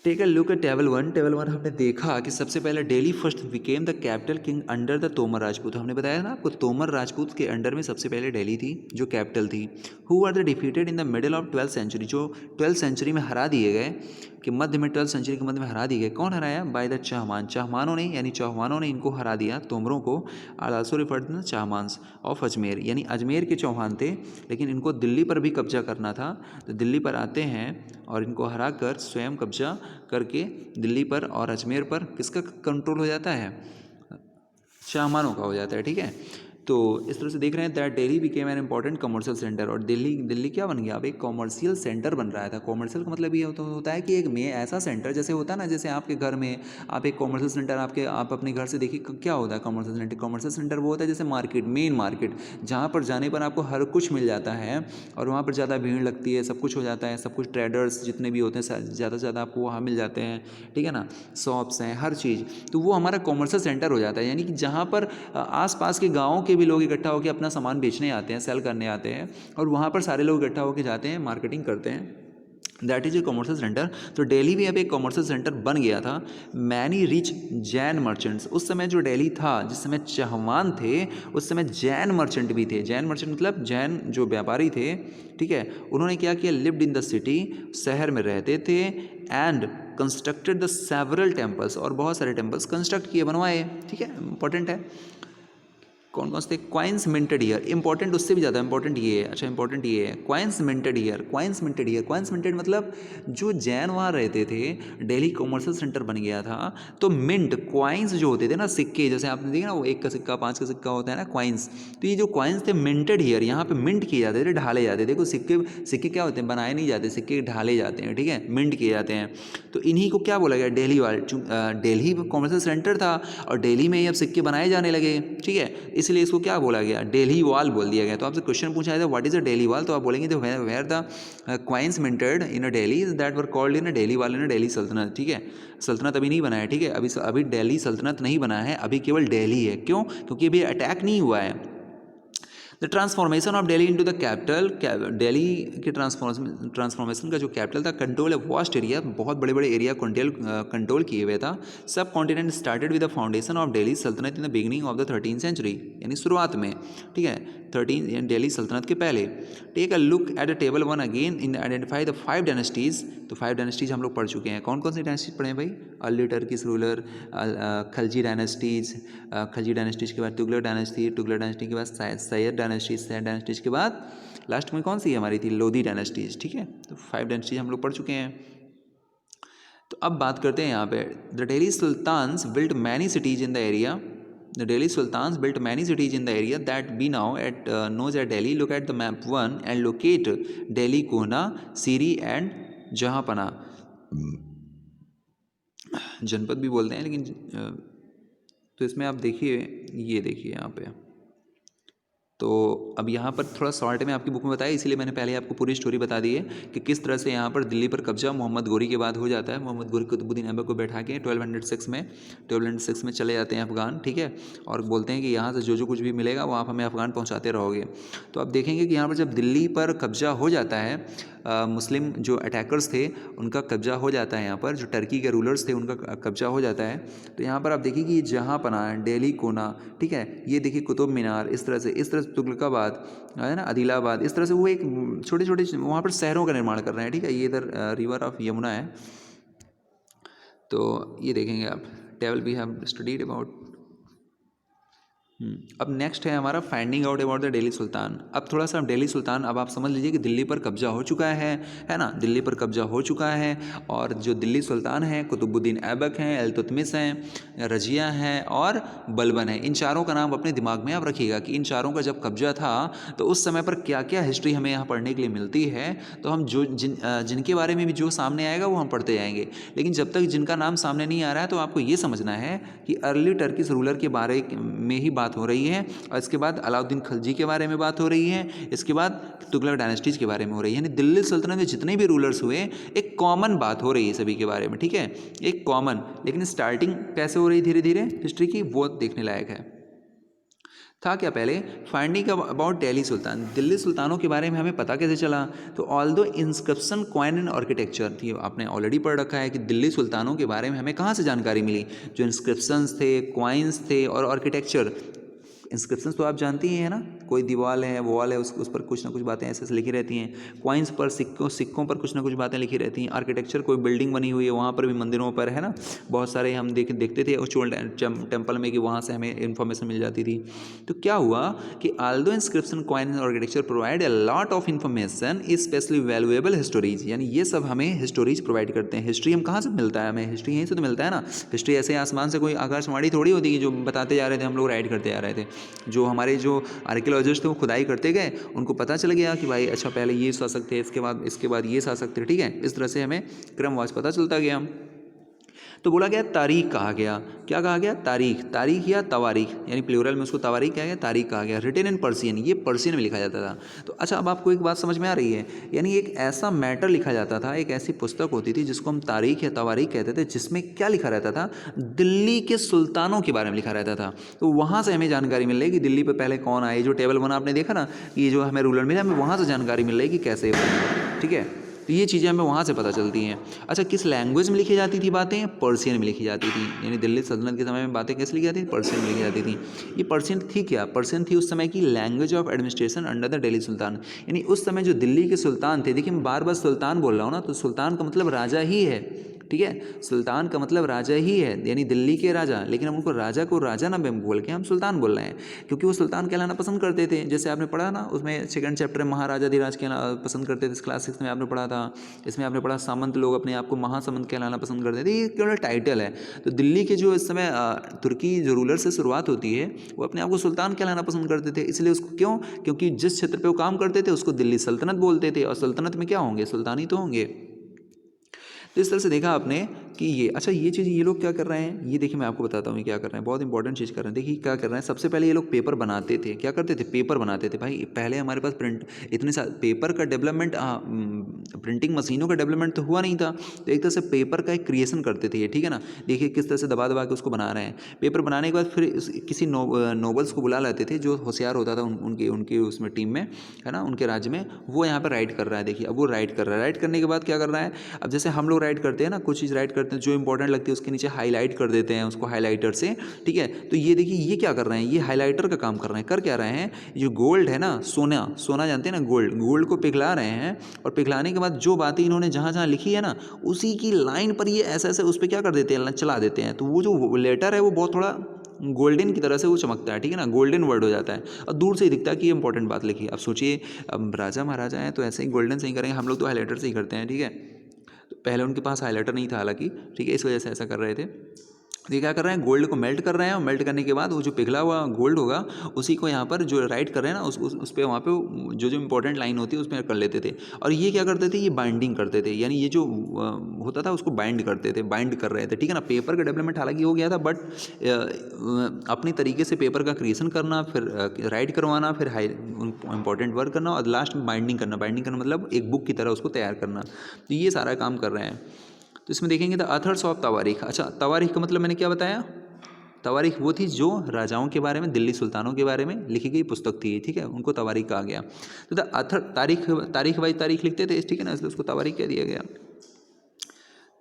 Take a look at table 1। Table 1 हमने देखा कि सबसे पहले Delhi first became the capital king under the Tomar Rajput. हमने बताया ना आपको, तोमर राजपूत के अंडर में सबसे पहले दिल्ली थी जो कैपिटल थी। Who are the defeated in the middle of 12th century, जो 12th सेंचुरी में हरा दिए गए, कि मध्य में 12th सेंचुरी के मध्य में हरा दिए गए। कौन हराया? बाय द चाहमान, चाहमानों ने, यानी चौहानों ने इनको हरा दिया, तोमरों को। Are also referred the Chahamanas of Ajmer, यानी अजमेर के चौहान थे, लेकिन इनको दिल्ली पर भी कब्जा करना था, तो दिल्ली पर आते हैं और इनको हरा कर स्वयं कब्जा करके दिल्ली पर और अजमेर पर किसका कंट्रोल हो जाता है? चाहमानों का हो जाता है। ठीक है, तो इस तरह से देख रहे हैं that Delhi became an important commercial centre. और दिल्ली क्या बन गया? अब एक कॉमर्शियल सेंटर बन रहा था। कॉमर्शियल का मतलब ये होता है कि एक में ऐसा सेंटर, जैसे होता है ना, जैसे आपके घर में आप एक कॉमर्शियल सेंटर, आप अपने घर से देखिए क्या होता है कॉमर्शियल सेंटर। कॉमर्शियल सेंटर वो होता है जैसे मार्केट, मेन मार्केट, जहाँ पर जाने पर आपको हर कुछ मिल जाता है और वहाँ पर ज़्यादा भीड़ लगती है, सब कुछ हो जाता है, सब कुछ ट्रेडर्स जितने भी होते हैं ज़्यादा से ज़्यादा आपको वहाँ मिल जाते हैं। ठीक है ना, शॉप्स हैं, हर चीज़, तो वो हमारा कॉमर्शियल सेंटर हो जाता है। यानी कि जहाँ पर आसपास के गाँव के भी लोग इकट्ठा होकर अपना सामान बेचने आते हैं, सेल करने आते हैं, और वहाँ पर सारे लोग इकट्ठा होकर जाते हैं, मार्केटिंग करते हैं। That is a commercial centre. तो दिल्ली भी अब एक कॉमर्शियल सेंटर बन गया था। मैनी रिच जैन मर्चेंट्स, उस समय जो दिल्ली था, जिस समय चाहमान थे, उस समय जैन मर्चेंट भी थे। जैन मर्चेंट मतलब जैन जो व्यापारी थे। ठीक है, उन्होंने क्या किया? लिव्ड इन द सिटी, शहर में रहते थे, and constructed the several temples, और बहुत सारे टेम्पल्स कंस्ट्रक्ट किए, बनवाए। ठीक है, इंपॉर्टेंट है। कौन कौन से? क्वाइंस मिंटेड ईयर, इंपॉर्टेंट उससे भी ज़्यादा इंपॉर्टेंट ये है। अच्छा, इंपॉर्टेंट ये है, coins minted year. Coins minted year, coins minted मतलब जो जैन वहाँ रहते थे, दिल्ली कॉमर्शियल सेंटर बन गया था, तो मिंट, क्वाइंस जो होते थे ना, सिक्के, जैसे आपने देखा ना, वो 1 का सिक्का, 5 का सिक्का होता है ना, क्वाइंस, तो ये जो क्वाइंस थे मिंटेड ईयर, यहाँ पे मिंट किए जाते थे, ढाले जाते थे। देखो सिक्के क्या होते हैं? बनाए नहीं जाते, सिक्के ढाले जाते हैं। ठीक है, मिंट किए जाते हैं। तो इन्हीं को क्या बोला गया? दिल्ली वाले। दिल्ली कॉमर्शियल सेंटर था और दिल्ली में ही अब सिक्के बनाए जाने लगे। ठीक है, इसलिए इसको क्या बोला गया? दिल्ली वॉल बोल दिया गया। तो आपसे क्वेश्चन पूछा जाए what is a Dehliwal, तो आप बोलेंगे were the coins minted in a Delhi that were called in a Dehliwal in a Delhi Sultanate. ठीक है, सल्तनत अभी नहीं बना है। ठीक है, अभी दिल्ली सल्तनत नहीं बना है, अभी केवल दिल्ली है। क्यों? क्योंकि अभी अटैक नहीं हुआ है। The transformation of Delhi into the capital, Delhi के ट्रांसफॉर्मेशन का जो कैपिटल था, कंट्रोल ऑफ वास्ट एरिया, बहुत बड़े बड़े एरिया कंट्रोल किए हुए था। Subcontinent started with the foundation of Delhi Sultanate in the beginning of the 13th century, यानी शुरुआत में। ठीक है, 13 दिल्ली सल्तनत के पहले। Take a look at the table 1 again in identify the 5 dynasties. तो 5 डायनेस्टीज हम लोग पढ़ चुके हैं। कौन कौन सी डायनेस्टीज पढ़े हैं भाई? Early Turkish ruler, Khalji dynasties, Khalji dynasties के बाद तुगलक डायनेस्टी, तुगलक डायनेस्टी के बाद सैयद डायनेस्टीज, सैयद डायनेस्टीज के बाद लास्ट में कौन सी हमारी थी? लोधी डायनेस्टीज। ठीक है, तो 5 डायनेस्टीज हम लोग पढ़ चुके हैं। तो अब बात करते हैं यहाँ पे, the Delhi sultans built many cities in the area. The Delhi Sultans built many cities in the area that we now knows as Delhi. Look at the map 1 and locate Delhi, Kohna, Siri and Jahanpana. जनपद भी बोलते हैं, लेकिन तो इसमें आप देखिए, ये देखिए यहाँ पे, तो अब यहाँ पर थोड़ा शॉर्ट में आपकी बुक में बताया, इसीलिए मैंने पहले आपको पूरी स्टोरी बता दी है कि किस तरह से यहाँ पर दिल्ली पर कब्जा मोहम्मद गोरी के बाद हो जाता है। मोहम्मद गोरी कुतुबुद्दीन ऐबक को बैठा के 1206 में चले जाते हैं अफगान, ठीक है, और बोलते हैं कि यहाँ से जो कुछ भी मिलेगा वो आप हमें अफगान पहुँचाते रहोगे। तो आप देखेंगे कि यहाँ पर जब दिल्ली पर कब्जा हो जाता है, मुस्लिम जो अटैकर्स थे उनका कब्जा हो जाता है, यहाँ पर जो टर्की के रूलर्स थे उनका कब्जा हो जाता है। तो यहाँ पर आप देखिए कि जहाँ पनाह, दिल्ली कोना, ठीक है, ये देखिए कुतुब मीनार, इस तरह से तुगलकाबाद है ना, आदिलाबाद, इस तरह से वो एक छोटे छोटे वहाँ पर शहरों का निर्माण कर रहे हैं, ठीक है। ये इधर रिवर ऑफ यमुना है, तो ये देखेंगे आप, table we have studied about. अब नेक्स्ट है हमारा finding out about the Delhi sultan. अब थोड़ा सा दिल्ली सुल्तान, अब आप समझ लीजिए कि दिल्ली पर कब्जा हो चुका है ना, दिल्ली पर कब्जा हो चुका है, और जो दिल्ली सुल्तान हैं कुतुबुद्दीन ऐबक हैं, इल्तुतमिश हैं, रजिया हैं और बलबन है। इन चारों का नाम अपने दिमाग में आप रखिएगा कि इन चारों का जब कब्जा था तो उस समय पर क्या क्या हिस्ट्री हमें यहाँ पढ़ने के लिए मिलती है। तो हम जिनके बारे में भी जो सामने आएगा वो हम पढ़ते जाएंगे, लेकिन जब तक जिनका नाम सामने नहीं आ रहा है तो आपको ये समझना है कि अर्ली टर्किश रूलर के बारे में ही बात हो रही है, और इसके बाद अलाउद्दीन खिलजी के बारे में बात हो रही है, इसके बाद तुगलक डायनेस्टीज के बारे में हो रही है। यानी दिल्ली सल्तनत में जितने भी रूलर्स हुए एक कॉमन बात हो रही है सभी के बारे में, ठीक है, एक कॉमन। लेकिन स्टार्टिंग कैसे हो रही धीरे धीरे हिस्ट्री की, वो देखने लायक है। था क्या पहले, फाइंडिंग अबाउट दिल्ली सुल्तान, दिल्ली सुल्तानों के बारे में हमें पता कैसे चला। तो ऑल दो इंस्क्रिप्शन, कॉइन एंड आर्किटेक्चर थी, आपने ऑलरेडी पढ़ रखा है कि दिल्ली सुल्तानों के बारे में हमें कहाँ से जानकारी मिली। जो इंस्क्रिप्शंस थे, कॉइन्स थे और आर्किटेक्चर। इंस्क्रिप्शंस तो आप जानती हैं ना, कोई दीवार है, वॉल है, उस पर कुछ ना कुछ बातें ऐसे ऐसे लिखी रहती हैं। कॉइन्स पर, सिक्कों पर कुछ ना कुछ बातें लिखी रहती हैं। आर्किटेक्चर, कोई बिल्डिंग बनी हुई है वहाँ पर भी, मंदिरों पर है ना, बहुत सारे हम देखते थे उस टेम्पल में कि वहाँ से हमें इन्फॉर्मेशन मिल जाती थी। तो क्या हुआ कि आल्दो इंस्क्रिप्शन, कॉइन और architecture provide a lot of information specially valuable histories, यानी ये सब हमें हिस्टोरीज प्रोवाइड करते हैं। हिस्ट्री हम कहाँ से मिलता है, हमें हिस्ट्री यहीं से तो मिलता है ना। हिस्ट्री ऐसे आसमान से कोई आकाशवाणी थोड़ी होती है जो बताते जा रहे थे, हम लोग राइट करते जा रहे थे। जो हमारे जो आर्कियोलॉजिस्ट थे वो खुदाई करते गए, उनको पता चल गया कि भाई अच्छा पहले ये शासक थे, इसके बाद ये शासक थे, ठीक है। इस तरह से हमें क्रमवार पता चलता गया। तो बोला गया तारीख कहा गया, क्या कहा गया, तारीख या तवारीख, यानी प्लूरल में उसको तवारीख कहा गया, तारीख कहा गया। रिटन इन पर्सियन, ये पर्सियन में लिखा जाता था। तो अच्छा अब आपको एक बात समझ में आ रही है, यानी एक ऐसा मैटर लिखा जाता था, एक ऐसी पुस्तक होती थी जिसको हम तारीख या तवारीख कहते थे, जिसमें क्या लिखा रहता था, दिल्ली के सुल्तानों के बारे में लिखा रहता था। तो वहाँ से हमें जानकारी मिल रही है कि दिल्ली पर पहले कौन आए। जो टेबल बना आपने देखा ना, ये जो हमें रूलर मिला, हमें वहाँ से जानकारी मिल रही है कि कैसे, ठीक है। तो ये चीज़ें हमें वहाँ से पता चलती हैं। अच्छा किस लैंग्वेज में लिखी जाती थी बातें, पर्शियन में लिखी जाती थी। यानी दिल्ली सल्तनत के समय में बातें कैसे लिखी जाती थी, पर्शियन में लिखी जाती थी। ये पर्शियन थी क्या, पर्शियन थी उस समय की language of administration under the Delhi sultan. यानी उस समय जो दिल्ली के सुल्तान थे, देखिए मैं बार बार सुल्तान बोल रहा हूँ ना, तो सुल्तान का मतलब राजा ही है, ठीक है। सुल्तान का मतलब राजा ही है, यानी दिल्ली के राजा, लेकिन हम उनको राजा को राजा ना बोल के हम सुल्तान बोल रहे हैं, क्योंकि वो सुल्तान कहलाना पसंद करते थे। जैसे आपने पढ़ा ना उसमें सेकंड चैप्टर में, महाराजा धीराज कहना पसंद करते थे, क्लास 6 में आपने पढ़ा था। इसमें आपने पढ़ा सामंत लोग अपने आप को महासामंत कहलाना पसंद करते थे। ये केवल टाइटल है। तो दिल्ली के जो इस समय तुर्की जो रूलर से शुरुआत होती है, वो अपने आप को सुल्तान कहलाना पसंद करते थे। इसलिए उसको क्यों, क्योंकि जिस क्षेत्र पर वो काम करते थे उसको दिल्ली सल्तनत बोलते थे, और सल्तनत में क्या होंगे, सुल्तान ही तो होंगे। तो इस तरह से देखा आपने कि ये, अच्छा ये चीज़ ये लोग क्या कर रहे हैं, ये देखिए मैं आपको बताता हूँ ये क्या कर रहे हैं, बहुत इंपॉर्टेंट चीज़ कर रहे हैं। देखिए क्या कर रहे हैं, सबसे पहले ये लोग पेपर बनाते थे। क्या करते थे, पेपर बनाते थे। भाई पहले हमारे पास प्रिंट इतने सारे पेपर का डेवलपमेंट, प्रिंटिंग मशीनों का डेवलपमेंट तो हुआ नहीं था। तो एक तरह से पेपर का एक क्रिएशन करते थे ये, ठीक है ना। देखिए किस तरह से दबा दबा के उसको बना रहे हैं। पेपर बनाने के बाद फिर किसी नोबल्स को बुला लेते थे, जो होशियार होता था उनके उसमें टीम में, है ना, उनके राज्य में। वो यहाँ पर राइट कर रहा है। देखिए अब वो राइट कर रहा है, राइट करने के बाद क्या कर रहा है, अब जैसे हम लोग राइट करते हैं ना, कुछ चीज़ राइट करते हैं जो इंपॉर्टेंट लगती है उसके नीचे हाईलाइट कर देते हैं उसको हाईलाइटर से, ठीक है। तो ये देखिए ये क्या कर रहे हैं, ये हाईलाइटर का काम कर रहे हैं। कर क्या रहे हैं, जो गोल्ड है ना, सोना जानते हैं ना, गोल्ड को पिघला रहे हैं, और पिघलाने के बाद जो बातें इन्होंने जहाँ जहाँ लिखी है ना, उसी की लाइन पर ये ऐसे ऐसे उस पर क्या कर देते हैं, चला देते हैं। तो वो जो लेटर है वो बहुत थोड़ा गोल्डन की तरह से वो चमकता है, ठीक है ना, गोल्डन वर्ड हो जाता है, और दूर से ही दिखता है कि ये इंपॉर्टेंट बात लिखी। अब सोचिए अब राजा महाराजा हैं तो ऐसे ही गोल्डन से ही करेंगे, हम लोग तो हाईलाइटर से ही करते हैं, ठीक है। तो पहले उनके पास हाईलाइटर नहीं था हालांकि, ठीक है, इस वजह से ऐसा कर रहे थे। तो ये क्या कर रहे हैं, गोल्ड को मेल्ट कर रहे हैं, और मेल्ट करने के बाद वो जो पिघला हुआ गोल्ड होगा उसी को यहाँ पर जो राइट कर रहे हैं ना उस पे वहाँ पे जो जो इंपॉर्टेंट लाइन होती है उसमें कर लेते थे। और ये क्या करते थे, ये बाइंडिंग करते थे, यानी ये जो होता था उसको बाइंड करते थे, बाइंड कर रहे थे, ठीक है ना। पेपर का डेवलपमेंट हालांकि हो गया था, बट अपनी तरीके से पेपर का क्रिएशन करना, फिर राइट करवाना, फिर हाई इंपॉर्टेंट वर्क करना, और लास्ट में बाइंडिंग करना। बाइंडिंग करना मतलब एक बुक की तरह उसको तैयार करना। तो ये सारा काम कर रहे हैं। तो इसमें देखेंगे द अथर्स ऑफ तवारीख। अच्छा, तवारीख का मतलब मैंने क्या बताया, तवारीख वो थी जो राजाओं के बारे में, दिल्ली सुल्तानों के बारे में लिखी गई पुस्तक थी, ठीक है, उनको तवारीख कहा गया। तो द अथर तारीख वाइज तारीख लिखते थे, ठीक है ना, इसलिए उसको तवारीख कह दिया गया।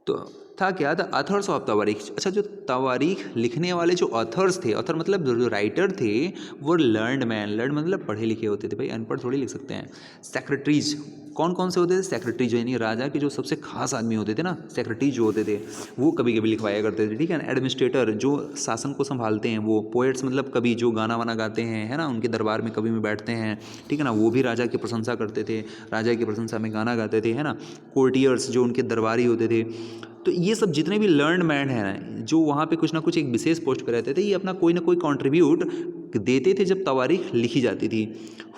तो था क्या, द अथर्स ऑफ तवारीख। अच्छा, जो तवारीख लिखने वाले जो ऑथर्स थे, ऑथर मतलब जो राइटर थे, वो लर्नड मैन, लर्न मतलब पढ़े लिखे होते थे, भाई अनपढ़ थोड़ी लिख सकते हैं। सेक्रेटरीज, कौन कौन से होते थे, सेक्रेटरीज यानी राजा के जो सबसे खास आदमी होते थे ना, सेक्रेटरीज जो होते थे वो कभी कभी लिखवाया करते थे, ठीक है ना। एडमिनिस्ट्रेटर जो शासन को संभालते हैं वो, पोएट्स मतलब कभी जो गाना वाना गाते हैं, है ना, उनके दरबार में कभी में बैठते हैं, ठीक है ना, वो भी राजा की प्रशंसा करते थे, राजा की प्रशंसा में गाना गाते थे, है ना। कोर्टियर्स जो उनके दरबारी होते थे। तो ये सब जितने भी लर्नड मैन हैं जो वहाँ पे कुछ ना कुछ एक विशेष पोस्ट पर रहते थे, ये अपना कोई ना कोई कंट्रीब्यूट देते थे जब तवारीख लिखी जाती थी।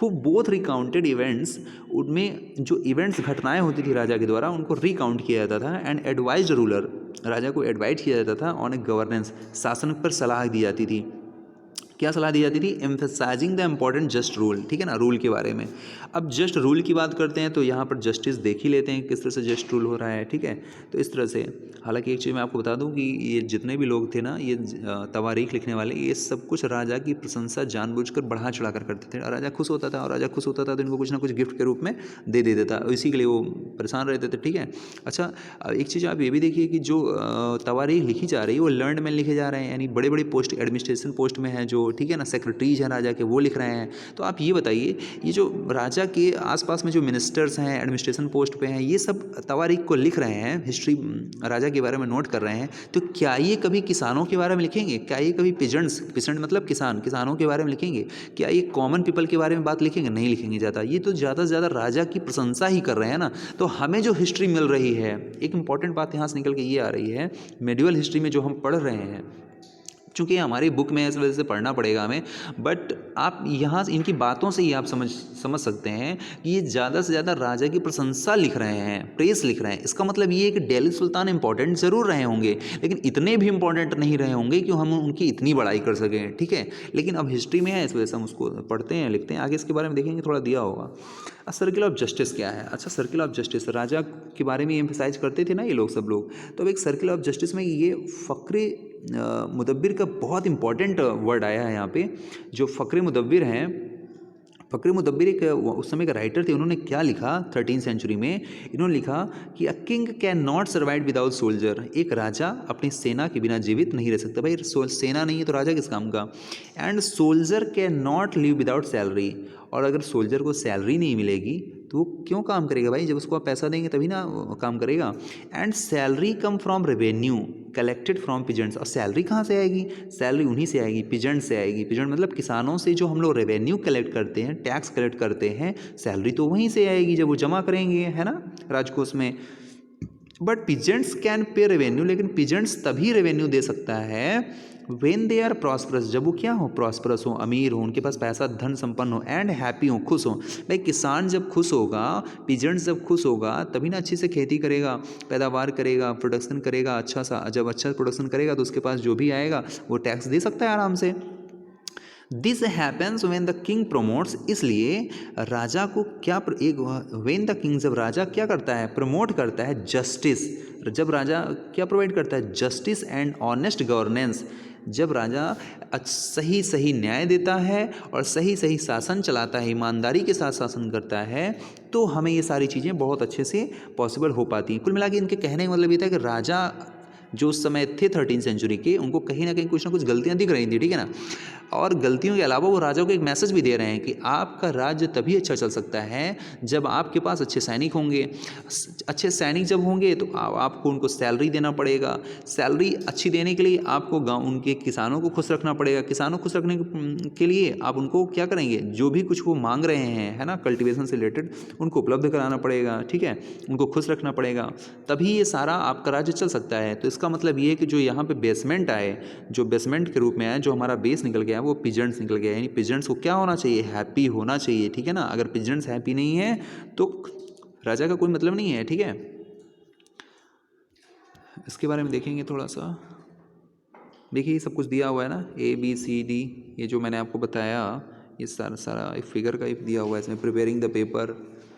हु बोथ रिकाउंटेड इवेंट्स, उनमें जो इवेंट्स घटनाएं होती थी राजा के द्वारा उनको रिकाउंट किया जाता था। एंड एडवाइज रूलर, राजा को एडवाइज किया जाता था ऑन ए गवर्नेंस, शासन पर सलाह दी जाती थी। क्या सलाह दी जाती थी, emphasizing the important just rule, ठीक है ना, रूल के बारे में। अब जस्ट रूल की बात करते हैं तो यहाँ पर जस्टिस देख ही लेते हैं किस तरह से जस्ट रूल हो रहा है, ठीक है। तो इस तरह से, हालांकि एक चीज़ मैं आपको बता दूं कि ये जितने भी लोग थे ना, ये तवारीख लिखने वाले, ये सब कुछ राजा की प्रशंसा जानबूझकर बढ़ा चढ़ा कर करते थे। और राजा खुश होता था, और राजा खुश होता था तो इनको कुछ ना कुछ गिफ्ट के रूप में दे देता था, इसी के लिए वो परेशान रहते थे, ठीक है। अच्छा, एक चीज़ आप ये भी देखिए कि जो तवारीख लिखी जा रही है वो लर्नड मैन लिखे जा रहे हैं, यानी बड़े बड़े पोस्ट, एडमिनिस्ट्रेशन पोस्ट में है जो, ठीक है ना, सेक्रेटरीज हैं राजा के, वो लिख रहे हैं। तो आप ये बताइए, ये जो राजा के आसपास में जो मिनिस्टर्स हैं, एडमिनिस्ट्रेशन पोस्ट पे हैं, ये सब तवारीख को लिख रहे हैं, हिस्ट्री राजा के बारे में नोट कर रहे हैं, तो क्या ये कभी किसानों के बारे में लिखेंगे? क्या ये कभी पिजेंट मतलब किसानों के बारे में लिखेंगे? क्या ये कॉमन पीपल के बारे में बात लिखेंगे? नहीं लिखेंगे ज़्यादा। ये तो ज़्यादा से ज़्यादा राजा की प्रशंसा ही कर रहे हैं ना। तो हमें जो हिस्ट्री मिल रही है, एक इंपॉर्टेंट बात यहाँ से निकल के ये आ रही है, मेडिवल हिस्ट्री में जो हम पढ़ रहे हैं, चूँकि हमारी बुक में है इस वजह से पढ़ना पड़ेगा हमें, बट आप यहाँ इनकी बातों से ही आप समझ सकते हैं कि ये ज़्यादा से ज़्यादा राजा की प्रशंसा लिख रहे हैं, प्रेस लिख रहे हैं। इसका मतलब ये है कि दिल्ली सुल्तान इंपॉर्टेंट ज़रूर रहे होंगे, लेकिन इतने भी इंपॉर्टेंट नहीं रहे होंगे कि हम उनकी इतनी बड़ाई कर सकें, ठीक है। लेकिन अब हिस्ट्री में है, इस वजह से हम उसको पढ़ते हैं, लिखते हैं। आगे इसके बारे में देखेंगे, थोड़ा दिया होगा। सर्किल ऑफ जस्टिस क्या है? अच्छा, सर्किल ऑफ जस्टिस राजा के बारे में एम्फेसाइज करते थे ना ये लोग, सब लोग। तो अब एक सर्किल ऑफ जस्टिस में ये फ़क्रे मुदब्बिर का बहुत इंपॉर्टेंट वर्ड आया है यहाँ पे। जो फ़क्रे मुदब्बिर हैं, फ़क्रे मुदब्बिर एक उस समय का राइटर थे। उन्होंने क्या लिखा 13वीं सेंचुरी में, इन्होंने लिखा कि a king can not survive without soldier. एक राजा अपनी सेना के बिना जीवित नहीं रह सकता। भाई सेना नहीं है तो राजा किस काम का। And soldier can not live without salary. और अगर सोल्जर को सैलरी नहीं मिलेगी तो वो क्यों काम करेगा भाई, जब उसको आप पैसा देंगे तभी ना काम करेगा। And salary come from revenue collected from peasants. और सैलरी कहाँ से आएगी? सैलरी उन्हीं से आएगी, पिजेंट से आएगी। पिजेंट मतलब किसानों से जो हम लोग रेवेन्यू कलेक्ट करते हैं, टैक्स कलेक्ट करते हैं, सैलरी तो वहीं से आएगी जब वो जमा करेंगे, है ना, राजकोष में। But peasants can pay revenue, लेकिन पिजेंट्स तभी रेवेन्यू दे सकता है वेन दे आर प्रॉस्परस, जब वो क्या हो, प्रॉस्परस हो, अमीर हो, उनके पास पैसा धन संपन्न हो, एंड हैप्पी हो, खुश हो। भाई किसान जब खुश होगा, पिजेंट्स जब खुश होगा तभी ना अच्छी से खेती करेगा, पैदावार करेगा, प्रोडक्शन करेगा अच्छा सा। जब अच्छा प्रोडक्शन करेगा तो उसके पास जो भी आएगा वो टैक्स दे सकता है आराम से। This happens when the king promotes, इसलिए राजा को क्या व्हेन द किंग, जब राजा क्या करता है, प्रमोट करता है जस्टिस। जब राजा क्या प्रोवाइड करता है, जस्टिस एंड ऑनेस्ट गवर्नेंस। जब राजा सही न्याय देता है और सही शासन चलाता है, ईमानदारी के साथ शासन करता है, तो हमें ये सारी चीज़ें बहुत अच्छे से पॉसिबल हो पाती हैं। कुल मिला के इनके कहने का मतलब ये था कि राजा जो उस समय थे 13वीं सेंचुरी के, उनको कहीं ना कहीं कुछ ना कुछ गलतियाँ दिख रही थी, ठीक है ना। और गलतियों के अलावा वो राजा को एक मैसेज भी दे रहे हैं कि आपका राज्य तभी अच्छा चल सकता है जब आपके पास अच्छे सैनिक होंगे। अच्छे सैनिक जब होंगे तो आपको उनको सैलरी देना पड़ेगा। सैलरी अच्छी देने के लिए आपको गाँव उनके किसानों को खुश रखना पड़ेगा। किसानों को खुश रखने के लिए आप उनको क्या करेंगे, जो भी कुछ वो मांग रहे हैं, है ना, कल्टीवेशन से रिलेटेड, उनको उपलब्ध कराना पड़ेगा। ठीक है, उनको खुश रखना पड़ेगा, तभी ये सारा आपका राज्य चल सकता है। तो इसका मतलब ये है कि जो यहाँ पे बेसमेंट आए, जो बेसमेंट के रूप में आए, जो हमारा बेस निकल गया है वो पिजेंट्स निकल गया है। यानी पिजेंट्स को क्या होना चाहिए, हैप्पी होना चाहिए। ठीक है ना, अगर पिजेंट्स हैप्पी नहीं है तो राजा का कोई मतलब नहीं है। ठीक है, इसके बारे में देखेंगे थोड़ा सा। देखिए सब कुछ दिया हुआ है ना, ABCD, ये जो मैंने आपको बताया, ये सारा एक फिगर का दिया हुआ है इसमें। प्रिपेयरिंग द पेपर,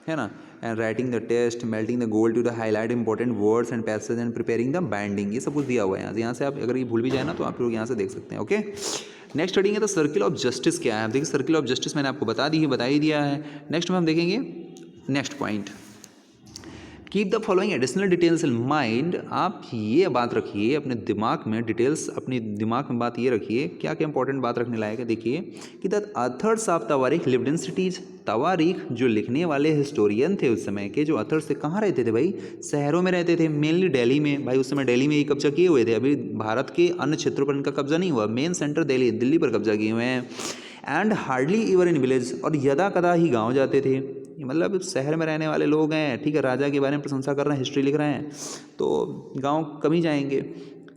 है ना, and writing the test, melting the gold to the highlight important words and passage and preparing the binding, ये सब कुछ दिया हुआ है यहाँ से। आप अगर ये भूल भी जाए ना तो आप लोग यहाँ से देख सकते हैं। ओके, नेक्स्ट स्टडिंग है तो सर्किल ऑफ जस्टिस क्या है। आप देखिए सर्किल ऑफ जस्टिस मैंने आपको बता ही दिया है। नेक्स्ट में हम देखेंगे next point, keep the following additional details in mind. आप ये बात रखिए अपने दिमाग में, डिटेल्स अपने दिमाग में बात ये रखिए, क्या क्या इंपॉर्टेंट बात रखने लायक है। देखिए कि the authors of tawarikh lived in cities. तवारीख, जो लिखने वाले हिस्टोरियन थे उस समय के, जो अथर्स थे, कहाँ रहते थे भाई, शहरों में रहते थे, मेनली दिल्ली में। भाई उस समय दिल्ली में ही कब्जा किए हुए थे, अभी भारत के अन्य क्षेत्रों पर इनका कब्जा नहीं हुआ। मेन सेंटर दिल्ली पर कब्जा किए हुए हैं। एंड हार्डली इवर इन विलेज, और यदा कदा ही गाँव जाते थे। मतलब शहर में रहने वाले लोग हैं, ठीक है, राजा के बारे में प्रशंसा कर रहे हैं, हिस्ट्री लिख रहे हैं, तो गांव कम ही जाएंगे।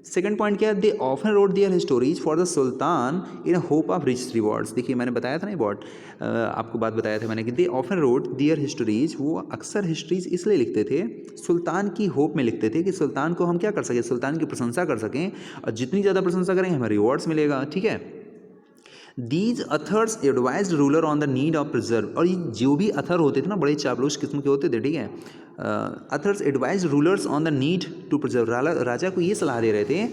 सेकंड पॉइंट क्या है, they often wrote their histories for the sultan in hope of rich rewards. देखिए मैंने बताया था ना, बहुत आपको बात बताया था मैंने कि दे ऑफन रोट दियर हिस्टोरीज, वो अक्सर हिस्ट्रीज इसलिए लिखते थे सुल्तान की होप में लिखते थे कि सुल्तान को हम क्या कर सकें, सुल्तान की प्रशंसा कर सकें, और जितनी ज़्यादा प्रशंसा करेंगे हमें रिवॉर्ड्स मिलेगा। ठीक है, these others advise ruler on the need of preserve. और ये जो भी अथर होते थे ना, बड़े चापलूस किस्म के होते थे। ठीक है, authors advise rulers on the need to preserve. राजा को ये सलाह दे रहे थे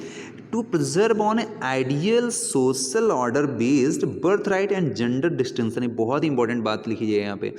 to preserve on ideal social order based birth right and gender distinction. ये बहुत ही इंपॉर्टेंट बात लिखी है यहाँ पे।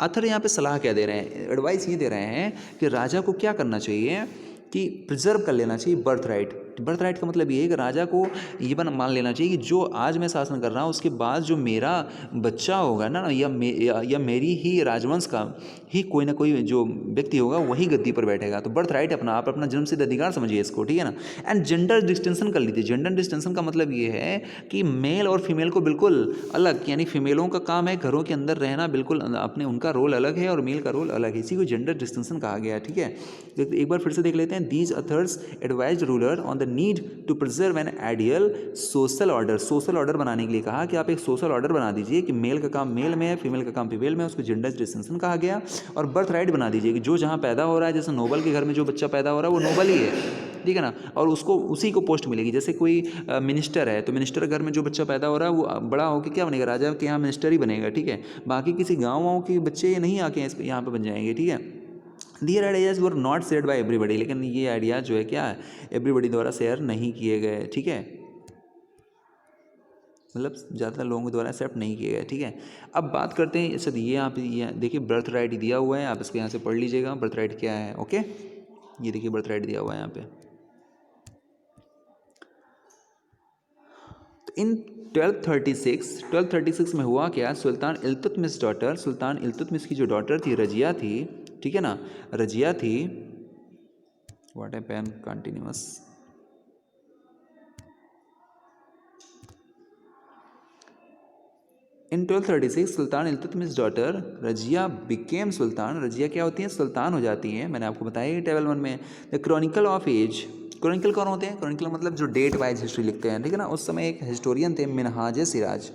अथर यहाँ पे सलाह क्या दे रहे हैं, एडवाइस ये दे रहे हैं कि राजा को क्या करना चाहिए कि प्रिजर्व कर लेना चाहिए बर्थ राइट। बर्थ राइट का मतलब ये है कि राजा को ये मान लेना चाहिए कि जो आज मैं शासन कर रहा हूँ उसके बाद जो मेरा बच्चा होगा ना, या मेरी ही राजवंश का ही कोई ना कोई जो व्यक्ति होगा वही गद्दी पर बैठेगा। तो बर्थ राइट अपना आप अपना जन्मसिद्ध अधिकार समझिए इसको। ठीक है ना, एंड जेंडर डिस्टिंक्शन कर लीजिए। जेंडर डिस्टिंक्शन का मतलब ये है कि मेल और फीमेल को बिल्कुल अलग, यानी फीमेलों का काम है घरों के अंदर रहना, बिल्कुल अपने उनका रोल अलग है और मेल का रोल अलग है, इसी को जेंडर डिस्टिंक्शन कहा गया है। ठीक है, एक बार फिर से देख लेते हैं। These authors advised ruler on the need to preserve an ideal social order. Social order बनाने के लिए कहा कि आप एक सोशल ऑर्डर बना दीजिए कि मेल का काम मेल में है, फीमेल का काम फीमेल में, उसको जेंडर डिस्टिंक्शन कहा गया। और बर्थ राइट बना दीजिए कि जो जहाँ पैदा हो रहा है, जैसे नोबल के घर में जो बच्चा पैदा हो रहा है वो नोबल ही है। ठीक है ना, और उसको उसी को पोस्ट मिलेगी। जैसे कोई मिनिस्टर है तो मिनिस्टर घर में जो बच्चा पैदा हो रहा है वो बड़ा होकर क्या बनेगा, राजा के यहाँ मिनिस्टर ही बनेगा। ठीक है, बाकी किसी गाँव के बच्चे नहीं आके यहाँ पर बन जाएंगे। ठीक है, their ideas were not shared by everybody. लेकिन ये आइडियाज़ जो है क्या है, एवरीबडी द्वारा शेयर नहीं किए गए। ठीक है, मतलब ज़्यादातर लोगों द्वारा एक्सेप्ट नहीं किए गए। ठीक है, अब बात करते हैं सर, ये आप ये देखिए बर्थ राइट दिया हुआ है, आप इसको यहाँ से पढ़ लीजिएगा बर्थ राइट क्या है। ओके, ये देखिए बर्थ राइट दिया हुआ है यहाँ पे। तो इन 1236 में हुआ क्या, सुल्तान इल्तुतमिश डॉटर, सुल्तान इल्तुतमिश की जो डॉटर थी रजिया थी, ठीक है ना, रजिया थी, what a pain continuous, in 1236 sultan Iltutmish daughter Razia became sultan. Razia क्या होती है, सुल्तान हो जाती है। मैंने आपको बताया टेबल 1 में। The chronicle of age, chronicle कौन होते हैं, क्रॉनिकल मतलब जो डेट वाइज हिस्ट्री लिखते हैं। ठीक है ना, उस समय एक हिस्टोरियन थे मिनहाज सिराज।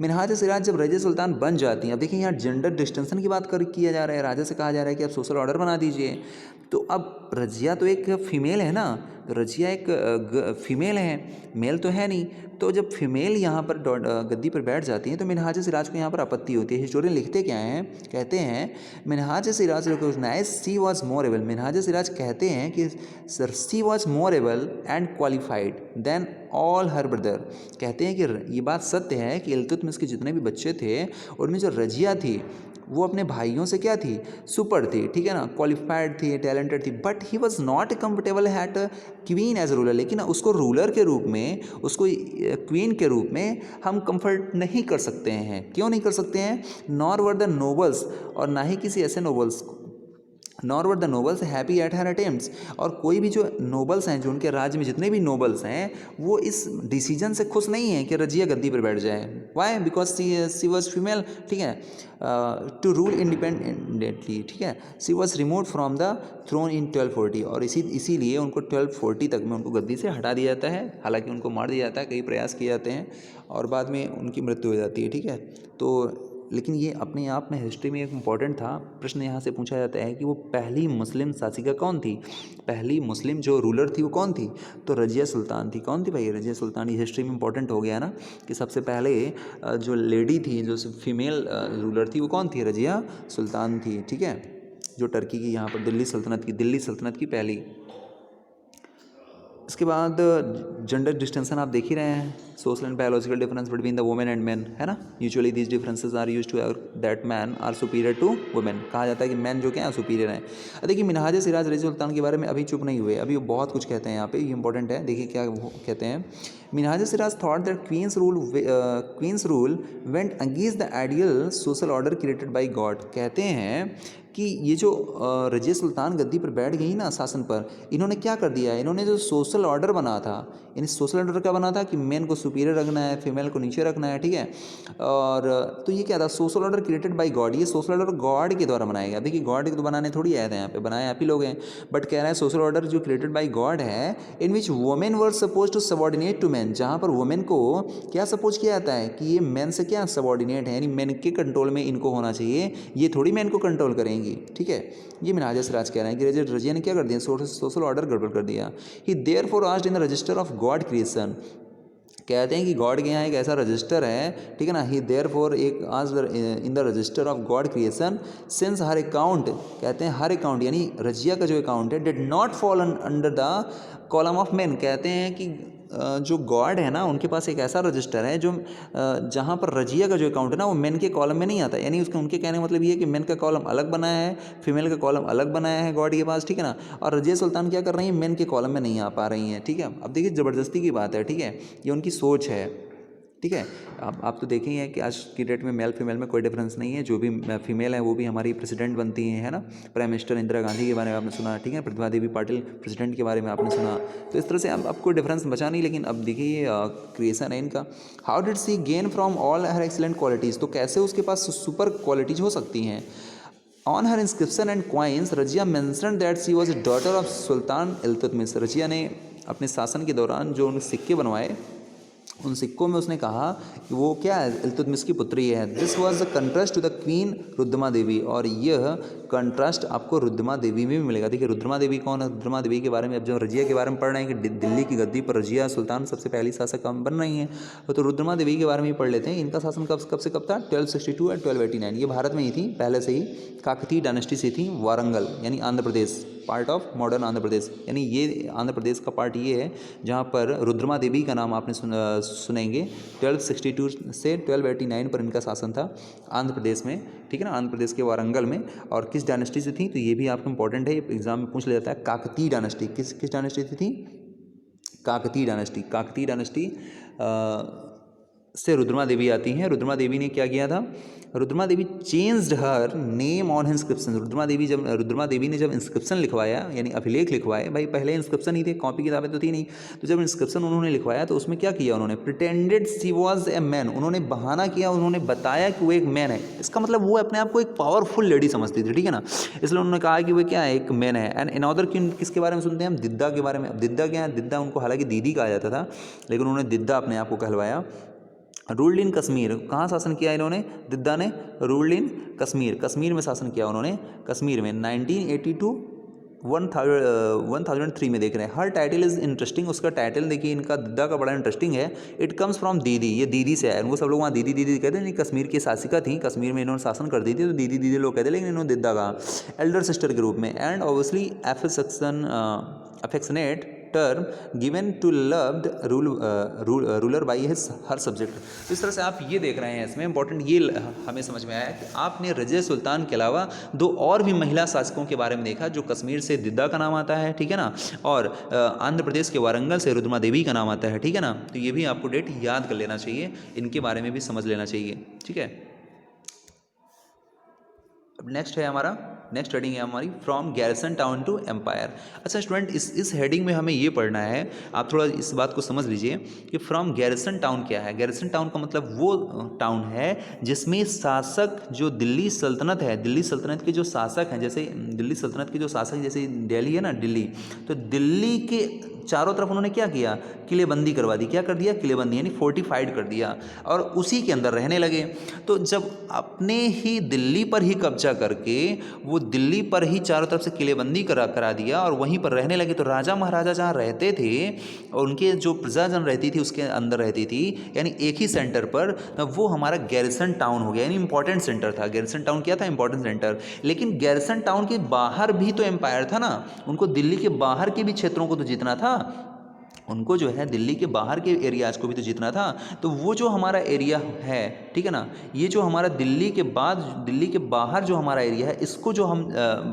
मिनहाज सिराज जब रजिया सुल्तान बन जाती हैं, अब देखिए यहाँ जेंडर डिस्टिंक्शन की बात किया जा रहा है, राजा से कहा जा रहा है कि आप सोशल ऑर्डर बना दीजिए। तो अब रजिया तो एक फीमेल है ना, तो रजिया एक फीमेल है, मेल तो है नहीं। तो जब फीमेल यहाँ पर गद्दी पर बैठ जाती हैं तो मिनहाज सिराज को यहाँ पर आपत्ति होती है। हिस्टोरियन लिखते क्या हैं, कहते हैं Minhaj Siraj recognize she was more able. Minhaj Siraj कहते हैं कि sir she was more able and qualified than all her brother. कहते हैं कि ये बात सत्य है कि इल्तुतमिश के जितने भी बच्चे थे उनमें जो रजिया थी वो अपने भाइयों से क्या थी, सुपर थी, ठीक है ना, क्वालिफाइड थी, टैलेंटेड थी, but he was not comfortable hat queen as ruler. लेकिन उसको रूलर के रूप में, उसको क्वीन के रूप में हम कंफर्ट नहीं कर सकते हैं। क्यों नहीं कर सकते हैं? नॉर वर द नोबल्स, और ना ही किसी ऐसे nobles, nor were the nobles happy at her attempts, और कोई भी जो नोबल्स हैं, जो उनके राज्य में जितने भी नोबल्स हैं, वो इस डिसीजन से खुश नहीं है कि रजिया गद्दी पर बैठ जाए। Why? Because she was female, ठीक है, टू रूल इंडिपेंडेंटली, ठीक है। She was remove from the throne in 1240, और इसीलिए उनको 1240 तक में उनको गद्दी से हटा दिया जाता है। हालांकि उनको मार दिया जाता है, कई प्रयास किए जाते हैं और बाद में उनकी मृत्यु हो जाती है, ठीक है। तो लेकिन ये अपने आप में हिस्ट्री में एक इम्पॉर्टेंट था। प्रश्न यहाँ से पूछा जाता है कि वो पहली मुस्लिम शासिका कौन थी, पहली मुस्लिम जो रूलर थी वो कौन थी? तो रजिया सुल्तान थी। कौन थी भाई? रजिया सुल्तान। ये हिस्ट्री में इंपॉर्टेंट हो गया ना कि सबसे पहले जो लेडी थी, जो फीमेल रूलर थी, वो कौन थी? रजिया सुल्तान थी, ठीक है, जो टर्की की यहाँ पर दिल्ली सल्तनत की पहली। इसके बाद जेंडर डिस्टिंक्शन आप देख ही रहे हैं, social and biological difference between the women and men, है ना। Usually these differences are used to that man are superior to women. कहा जाता है कि मैन जो क्या है सुपीरियर हैं। देखिए मिनहाज सिराज रजी सुल्तान के बारे में अभी चुप नहीं हुए, अभी बहुत कुछ कहते हैं यहाँ पे, ये इंपॉर्टेंट है। देखिए क्या कहते हैं। Minhaj Siraj thought that queens rule went against the ideal social order created by God. कहते हैं कि ये जो रजिया सुल्तान गद्दी पर बैठ गई ना शासन पर, इन्होंने क्या कर दिया है, इन्होंने जो सोशल ऑर्डर बना था, यानी सोशल ऑर्डर क्या बना था कि मेन को सुपीरियर रखना है, फीमेल को नीचे रखना है, ठीक है। और तो ये क्या था, social order created by God. ये सोशल ऑर्डर गॉड के द्वारा बनाया गया। देखिए गॉड के तो बनाने थोड़ी आए थे यहाँ पे, बनाए आप ही लोग हैं, बट कह रहा है सोशल ऑर्डर जो क्रिएटेड बाय गॉड है, in which women were suppose to subordinate to man, जहाँ पर वुमेन को क्या सपोज किया जाता है कि ये मैन से क्या सबॉर्डिनेट है, यानी मैन के कंट्रोल में इनको होना चाहिए, ये थोड़ी मैन को कंट्रोल करेंगी, ठीक है। ये मिनहाज सिराज कह रहे हैं कि रजिया ने क्या कर दिया, सोशल ऑर्डर गड़बड़ कर दिया। He therefore asked in the register of god creation. कहते हैं कि गॉड के यहाँ एक ऐसा रजिस्टर है, ठीक है ना। ही देयरफॉर एक आज इन the register of god creation since her account, कहते हैं हर अकाउंट यानी रजिया का जो अकाउंट है, did not fall under the column of man. कहते हैं कि जो गॉड है ना, उनके पास एक ऐसा रजिस्टर है जो जहाँ पर रजिया का जो अकाउंट है ना, वो मेन के कॉलम में नहीं आता। यानी उसके उनके कहने का मतलब ये है कि मेन का कॉलम अलग बनाया है, फीमेल का कॉलम अलग बनाया है गॉड के पास, ठीक है ना। और रजिया सुल्तान क्या कर रही हैं, मेन के कॉलम में नहीं आ पा रही हैं, ठीक है। अब देखिए ज़बरदस्ती की बात है, ठीक है, ये उनकी सोच है, ठीक है। आप तो देखें हैं कि आज की डेट में मेल फीमेल में कोई डिफरेंस नहीं है। जो भी फीमेल है वो भी हमारी प्रेसिडेंट बनती हैं, है ना। प्राइम मिनिस्टर इंदिरा गांधी के बारे में आपने सुना, ठीक है। प्रतिभा देवी पाटिल प्रेसिडेंट के बारे में आपने सुना। तो इस तरह से अब कोई डिफरेंस बचा नहीं। लेकिन अब देखिए क्रिएशन है इनका। How did she gain from all her excellent qualities, तो कैसे उसके पास सुपर क्वालिटीज हो सकती हैं। On her inscription and coins Razia mentioned that she was daughter of sultan Iltutmish. रजिया ने अपने शासन के दौरान जो उन सिक्के बनवाए, उन सिक्कों में उसने कहा कि वो क्या है, इल्तुतमिश की पुत्री है। This was the contrast to the queen Rudrama Devi, और यह कंट्रास्ट आपको रुद्रमा देवी में भी मिलेगा। देखिए रुद्रमा देवी कौन है, रुद्रमा देवी के बारे में अब जब रजिया के बारे में पढ़ रहे हैं कि दिल्ली की गद्दी पर रजिया सुल्तान सबसे पहली शासक बन रही हैं, तो रुद्रमा देवी के बारे में ही पढ़ लेते हैं। इनका शासन कब से कब था, 1262 और 1289। ये भारत में ही थी पहले से ही, काकतीय डायनेस्टी से थी। वारंगल यानी Andhra Pradesh, part of modern Andhra Pradesh, यानी ये आंध्र प्रदेश का पार्ट ये है जहाँ पर रुद्रमा देवी का नाम आपने सुनेंगे। 1262 से 1289 पर इनका शासन था आंध्र प्रदेश में, ठीक है ना, आंध्र प्रदेश के वारंगल में। और किस डायनेस्टी से थी, तो ये भी आपको इंपॉर्टेंट है, एग्जाम में पूछ लिया जाता है। काकतीय डायनेस्टी, किस डायनेस्टी से थी, काकतीय डायनेस्टी। काकतीय डायनेस्टी से रुद्रमा देवी आती हैं। रुद्रमा देवी ने क्या किया था, Rudrama Devi changed her name on inscription. Rudrama Devi ने जब इंस्क्रिप्शन लिखवाया, यानी अभिलेख लिखवाए, भाई पहले इंस्क्रिप्शन ही थे, कॉपी किताबें तो थी नहीं, तो जब इंस्क्रिप्शन उन्होंने लिखवाया तो उसमें क्या किया उन्होंने, pretended she was a man. उन्होंने बहाना किया, उन्होंने बताया कि वो एक मैन है। इसका मतलब वो अपने आप को एक पावरफुल लेडी समझती थी, ठीक है ना, इसलिए उन्होंने कहा कि वो क्या है, एक मैन है। एंड अनदर किसके बारे में सुनते हैं हम, दिद्दा के बारे में। दिद्दा क्या है, दिद्दा उनको हालांकि दीदी कहा जाता था, लेकिन उन्होंने दिद्दा अपने आप को कहलवाया। रूल्ड इन कश्मीर, कहाँ शासन किया इन्होंने, दिद्दा ने, रूल्ड इन कश्मीर, कश्मीर में शासन किया उन्होंने, कश्मीर में 1982 1003 में देख रहे हैं। हर टाइटल इज़ इंटरेस्टिंग, उसका टाइटल देखिए इनका दिद्दा का बड़ा इंटरेस्टिंग है। इट कम्स फ्रॉम दीदी, ये दीदी से है। उनको सब लोग वहाँ दीदी दीदी कहते हैं, नहीं कश्मीर की शासिका थी, कश्मीर में इन्होंने शासन कर दी थी, तो दीदी दीदी लोग कहते हैं, लेकिन इन्होंने दिद्दा कहा एल्डर सिस्टर के रूप में। And obviously affectionate term given to loved ruler by his her subject. इस तरह से आप ये देख रहे हैं, इसमें इंपॉर्टेंट ये हमें समझ में आया कि आपने रज़िया सुल्तान के अलावा दो और भी महिला शासकों के बारे में देखा, जो कश्मीर से दिद्दा का नाम आता है, ठीक है ना, और आंध्र प्रदेश के वारंगल से रुद्रमा देवी का नाम आता है, ठीक है ना। तो ये भी आपको डेट याद कर लेना चाहिए, इनके बारे में भी समझ लेना चाहिए, ठीक है। अब नेक्स्ट है हमारा, नेक्स्ट हेडिंग है हमारी from garrison town to empire. अच्छा स्टूडेंट, इस हेडिंग में हमें ये पढ़ना है, आप थोड़ा इस बात को समझ लीजिए कि फ्रॉम गैरिसन टाउन क्या है। गैरिसन टाउन का मतलब वो टाउन है जिसमें शासक जो दिल्ली सल्तनत है, दिल्ली सल्तनत के जो शासक हैं, जैसे दिल्ली सल्तनत के जो शासक, जैसे दिल्ली है ना, दिल्ली, तो दिल्ली के चारों तरफ उन्होंने क्या किया, किलेबंदी करवा दी। क्या कर दिया, किलेबंदी, यानी फोर्टिफाइड कर दिया, और उसी के अंदर रहने लगे। तो जब अपने ही दिल्ली पर ही कब्जा करके वो दिल्ली पर ही चारों तरफ से किलेबंदी करा दिया और वहीं पर रहने लगे, तो राजा महाराजा जहाँ रहते थे और उनके जो प्रजाजन रहती थी उसके अंदर रहती थी, यानी एक ही सेंटर पर, वो हमारा गैरिसन टाउन हो गया, यानी इंपॉर्टेंट सेंटर था। गैरिसन टाउन क्या था, इंपॉर्टेंट सेंटर। लेकिन गैरिसन टाउन के बाहर भी तो एम्पायर था ना, उनको दिल्ली के बाहर के भी क्षेत्रों को तो जीतना था, उनको जो है दिल्ली के बाहर के एरियाज़ को भी तो जीतना था। तो वो जो हमारा एरिया है, ठीक है ना, ये जो हमारा दिल्ली के बाद, दिल्ली के बाहर जो हमारा एरिया है, इसको जो हम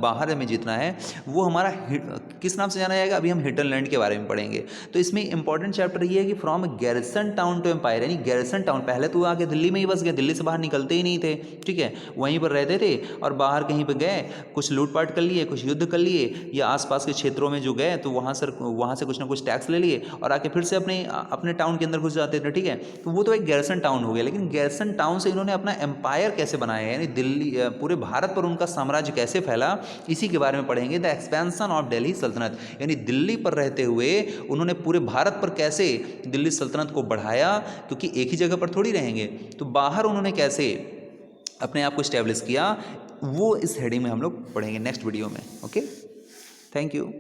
बाहर में जीतना है, वो हमारा किस नाम से जाना जाएगा, अभी हम हिटललैंड के बारे में पढ़ेंगे। तो इसमें इंपॉर्टेंट चैप्टर ये है कि from garrison town to empire, यानी गैरिसन टाउन, पहले तो आके दिल्ली में ही बस गए, दिल्ली से बाहर निकलते ही नहीं थे, ठीक है, वहीं पर रहते थे और बाहर कहीं पर गए, कुछ लूटपाट कर लिए, कुछ युद्ध कर लिए, या आसपास के क्षेत्रों में जो गए तो वहाँ से कुछ ना कुछ टैक्स ले लिए और आके फिर से अपने टाउन के अंदर घुस जाते थे, ठीक है। तो वो तो एक गैरिसन टाउन हो गया। लेकिन गैरिसन टाउन से इन्होंने अपना एम्पायर कैसे बनाया, यानी दिल्ली, पूरे भारत पर उनका साम्राज्य कैसे फैला, इसी के बारे में पढ़ेंगे। द एक्सपेंशन ऑफ दिल्ली सल्तनत, यानी दिल्ली पर रहते हुए उन्होंने पूरे भारत पर कैसे दिल्ली सल्तनत को बढ़ाया, क्योंकि एक ही जगह पर थोड़ी रहेंगे, तो बाहर उन्होंने कैसे अपने आप को इस्टेब्लिश किया, वो इस हेडिंग में हम लोग पढ़ेंगे नेक्स्ट वीडियो में। Okay, thank you.